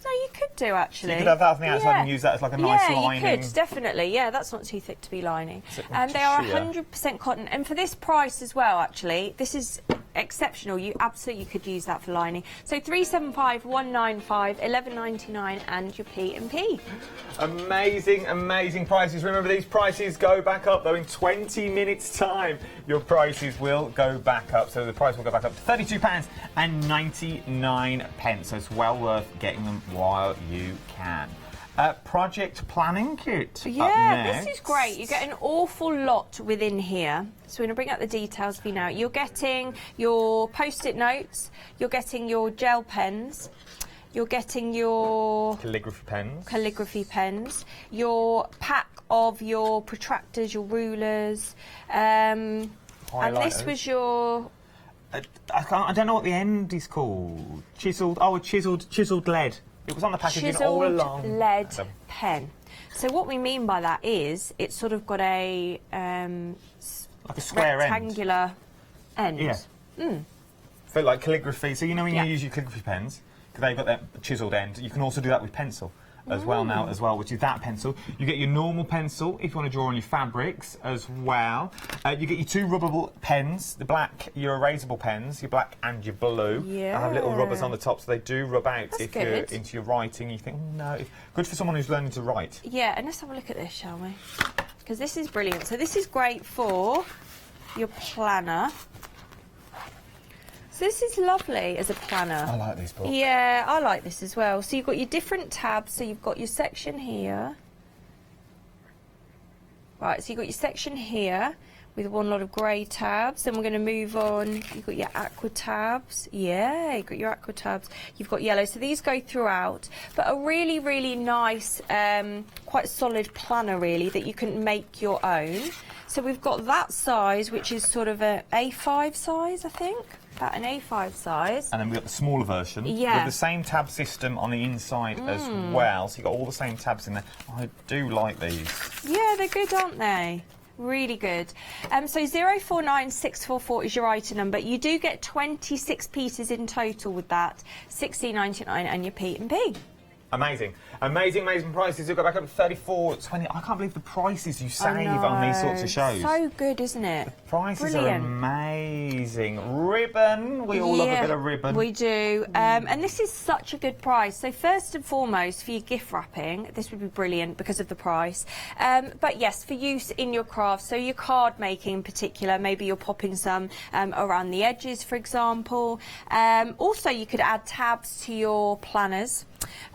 No, you could do, actually. So you could have that on the outside and use that as like a nice lining. Yeah, you could, definitely. Yeah, that's not too thick to be lining. And they are 100% cotton. And for this price as well, actually, this is exceptional. You absolutely could use that for lining. So 375, 195, 11.99 and your P&P. Amazing, amazing prices. Remember, these prices go back up, though, in 20 minutes' time. Your prices will go back up. So the price will go back up to £32.99. So it's well worth getting them while you can. Project planning kit. Yeah, this is great. You get an awful lot within here. So we're going to bring up the details for you now. You're getting your post-it notes, you're getting your gel pens, you're getting your calligraphy pens, your pack of your protractors, your rulers, and this was your... I don't know what the end is called. Chiselled lead. It was on the packaging all along. Chiselled lead pen. So what we mean by that is it's sort of got a like a square rectangular end. Yeah. For like calligraphy. So you know when you use your calligraphy pens, because they've got that chiselled end. You can also do that with pencil as well now which is that pencil. You get your normal pencil if you want to draw on your fabrics as well. You get your two rubbable pens, the black, your erasable pens, your black and your blue. Yeah. They have little rubbers on the top so they do rub out. That's if good. you're into your writing. You think, no, good for someone who's learning to write. Yeah, and let's have a look at this, shall we? Because this is brilliant. So this is great for your planner. So this is lovely as a planner. I like this book. Yeah, I like this as well. So you've got your different tabs. So you've got your section here. Right, so you've got your section here with one lot of grey tabs. Then we're going to move on. You've got your aqua tabs. Yeah, you've got your aqua tabs. You've got yellow. So these go throughout. But a really, really nice, quite solid planner, really, that you can make your own. So we've got that size, which is sort of a A5 size, I think. About an A5 size. And then we've got the smaller version with the same tab system on the inside as well. So you've got all the same tabs in there. I do like these. Yeah, they're good, aren't they? Really good. So 049644 is your item number. You do get 26 pieces in total with that. £16.99 and your P&P. Amazing. Amazing, amazing prices. You'll go back up to $34.20. I can't believe the prices you save on these sorts of shows. So good, isn't it? The prices are amazing. Ribbon. We all love a bit of ribbon. We do. And this is such a good price. So first and foremost, for your gift wrapping, this would be brilliant because of the price. But yes, for use in your craft, so your card making in particular, maybe you're popping some around the edges, for example. Also, you could add tabs to your planners.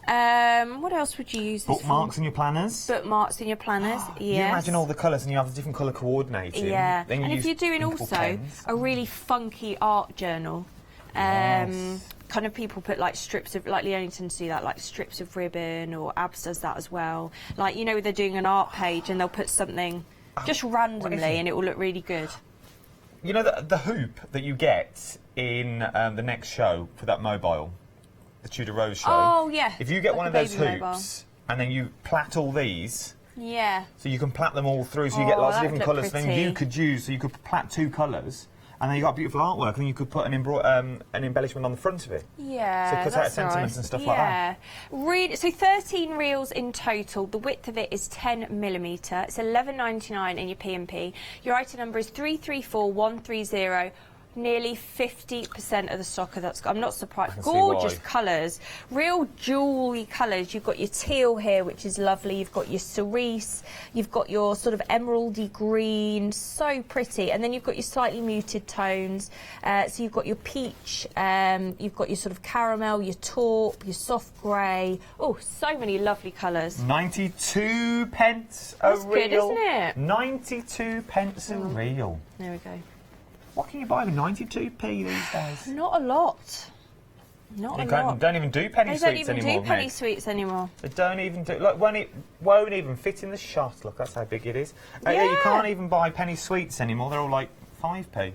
What else would you use this Bookmarks for? in your planners. Bookmarks in your planners, yes. You imagine all the colours and you have the different colour coordinating. Yeah, then and if you're doing also pens. a really funky art journal, kind of people put like strips of, like Leonie tends to do that, like strips of ribbon, or Abs does that as well. Like, you know, they're doing an art page and they'll put something just randomly and it will look really good. You know the hoop that you get in the next show for that mobile? The Tudor Rose show. Oh, yeah. If you get like one of those hoops and then you plait all these, so you can plait them all through, so you get lots of different colours. Then you could use, so you could plait two colours, and then you got beautiful artwork, and then you could put an embellishment on the front of it. Yeah, so it cuts out sentiments and stuff like that. Really, so 13 reels in total. The width of it is 10mm. It's £11.99 in your P&P. Your item number is 334130. Nearly 50% of the stock of that's. I'm not surprised. Gorgeous colours, real jewellery colours. You've got your teal here, which is lovely. You've got your cerise. You've got your sort of emeraldy green, so pretty. And then you've got your slightly muted tones. So you've got your peach. You've got your sort of caramel, your taupe, your soft grey. Oh, so many lovely colours. 92 pence a reel. That's good, isn't it? 92 pence a reel. There we go. What can you buy with 92p these days? Not a lot. Not a lot. Don't even do penny sweets anymore. They don't even do penny sweets anymore. They don't even do. Look, it won't even fit in the shot. Look, that's how big it is. Yeah, you can't even buy penny sweets anymore. They're all like 5p.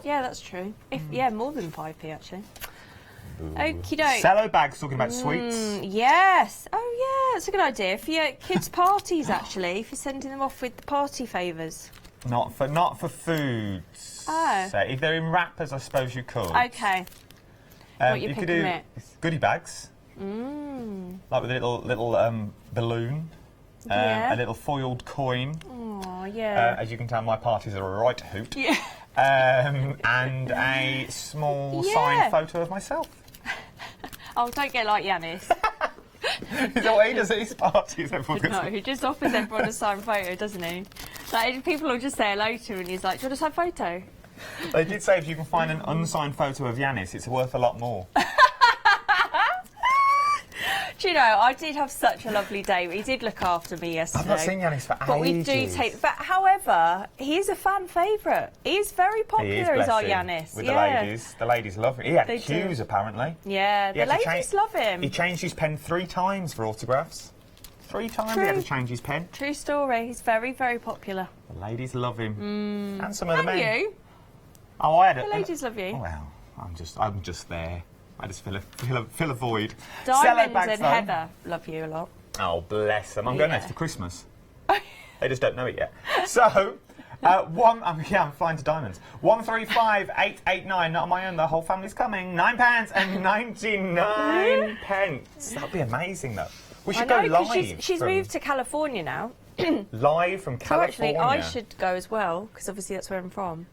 Yeah, that's true. More than 5p actually. Okie doke. Cello bags, talking about sweets. Yes. Oh, yeah, that's a good idea for your kids' parties, actually, if you're sending them off with the party favours. Not for foods. Oh. So if they're in wrappers, I suppose you could. Okay. What you could do goodie bags. Like with a little balloon. Yeah. A little foiled coin. Oh, yeah. As you can tell, my parties are a right hoot. Yeah. And a small signed photo of myself. Oh, don't get like Yanis. Is that what he does at his parties? No, he just offers everyone a signed photo, doesn't he? Like, people will just say hello to him and he's like, do you want a signed photo? They did say if you can find an unsigned photo of Yanis, it's worth a lot more. Do you know, I did have such a lovely day. He did look after me yesterday. I've not seen Yanis for ages. But we do take... But, however, he is a fan favourite. He is very popular as our Yanis. With the ladies. The ladies love him. He had queues, apparently. Yeah, the ladies love him. He changed his pen 3 times for autographs. 3 times he had to change his pen. True story. He's very, very popular. The ladies love him. And some of the men. You? Oh, I had The ladies love you. Oh, well, I'm just there. I just fill a void. Diamonds and Heather love you a lot. Oh, bless them. I'm going there for Christmas. They just don't know it yet. So, I'm flying to Diamonds. 135,889. Not on my own. The whole family's coming. £9.99. That'd be amazing, though. We should go live. She's moved to California now. Live from California. So actually, I should go as well because obviously that's where I'm from.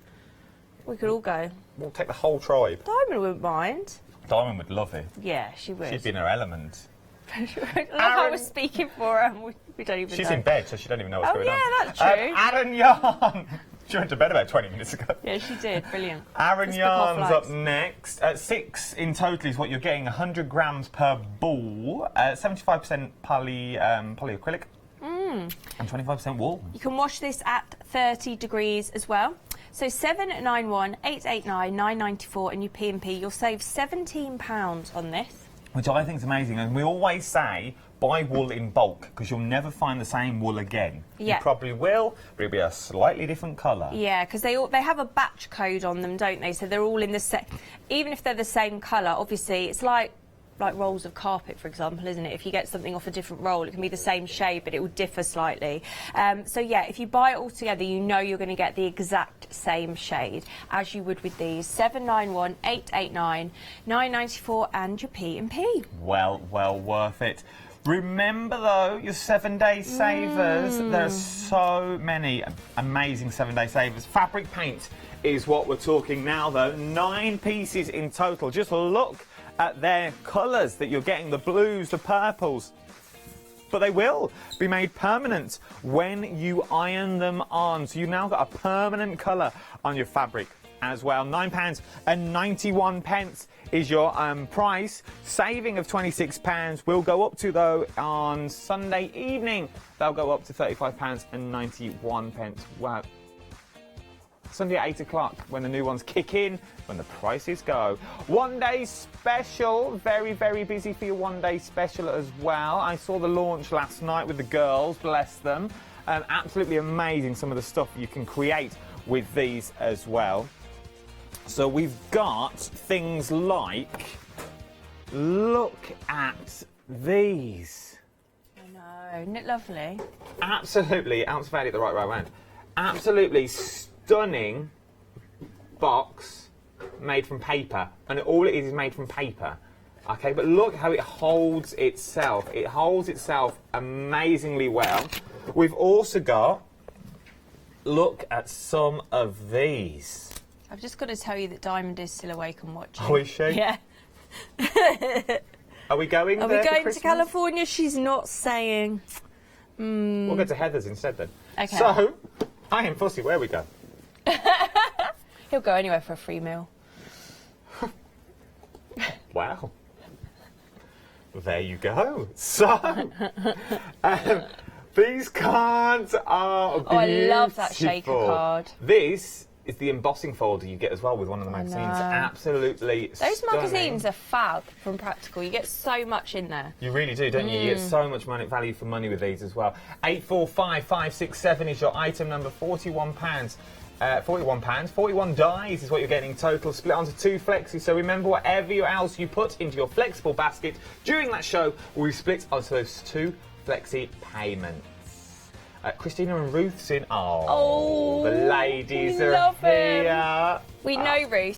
We could all go. We'll take the whole tribe. Diamond wouldn't mind. Diamond would love it. Yeah, she would. She'd be in her element. I was speaking for her and we don't even know. She's in bed, so she don't even know what's going on. Oh, yeah, that's true. Aaron Yarn. She went to bed about 20 minutes ago. Yeah, she did. Brilliant. Aaron Yarn's up next. 6 in total is what you're getting. 100 grams per ball. 75% polyacrylic. And 25% wool. You can wash this at 30 degrees as well. So 791 889 994 and your P&P. You'll save £17 on this. Which I think is amazing. And we always say, buy wool in bulk, because you'll never find the same wool again. Yeah. You probably will, but it'll be a slightly different colour. Yeah, because they have a batch code on them, don't they? So they're all in the same... Even if they're the same colour, obviously, it's like rolls of carpet, for example, isn't it? If you get something off a different roll, it can be the same shade, but it will differ slightly. So, yeah, if you buy it all together, you know you're going to get the exact same shade, as you would with these. 791 889 994 and your P&P. Well worth it. Remember, though, your 7-day savers. There's so many amazing 7-day savers. Fabric paint is what we're talking now, though. 9 pieces in total. Just look at their colours that you're getting, the blues, the purples. But they will be made permanent when you iron them on. So you've now got a permanent colour on your fabric as well. £9.91 is your price. Saving of £26 will go up to, though, on Sunday evening. They'll go up to £35.91. Wow. Sunday at 8 o'clock when the new ones kick in, when the prices go. 1 day special, very, very busy for your 1 day special as well. I saw the launch last night with the girls, bless them. Absolutely amazing, some of the stuff you can create with these as well. So we've got things like, look at these. I know, isn't it lovely? Absolutely, I'm about it the right way around. Absolutely stunning box made from paper, and all it is made from paper. Okay, but look how it holds itself. It holds itself amazingly well. We've also got, look at some of these. I've just got to tell you that Diamond is still awake and watching. Oh, is she? Yeah. Are we going there? Are we going for to California? She's not saying. We'll go to Heather's instead then. Okay. So, I am fussy. Where we go? He'll go anywhere for a free meal. Wow. There you go. So, these cards are beautiful. Oh, I love that shaker card. This is the embossing folder you get as well with one of the magazines. Absolutely Those stunning. magazines are fab from Practical. You get so much in there. You really do, don't you? You get so much value for money with these as well. 845567 is your item number, £41 £41. 41 dies is what you're getting in total, split onto 2 flexi. So remember, whatever else you put into your flexible basket during that show will be split onto those 2 flexi payments. Christina and Ruth's in. Oh, the ladies are here. We know Ruth.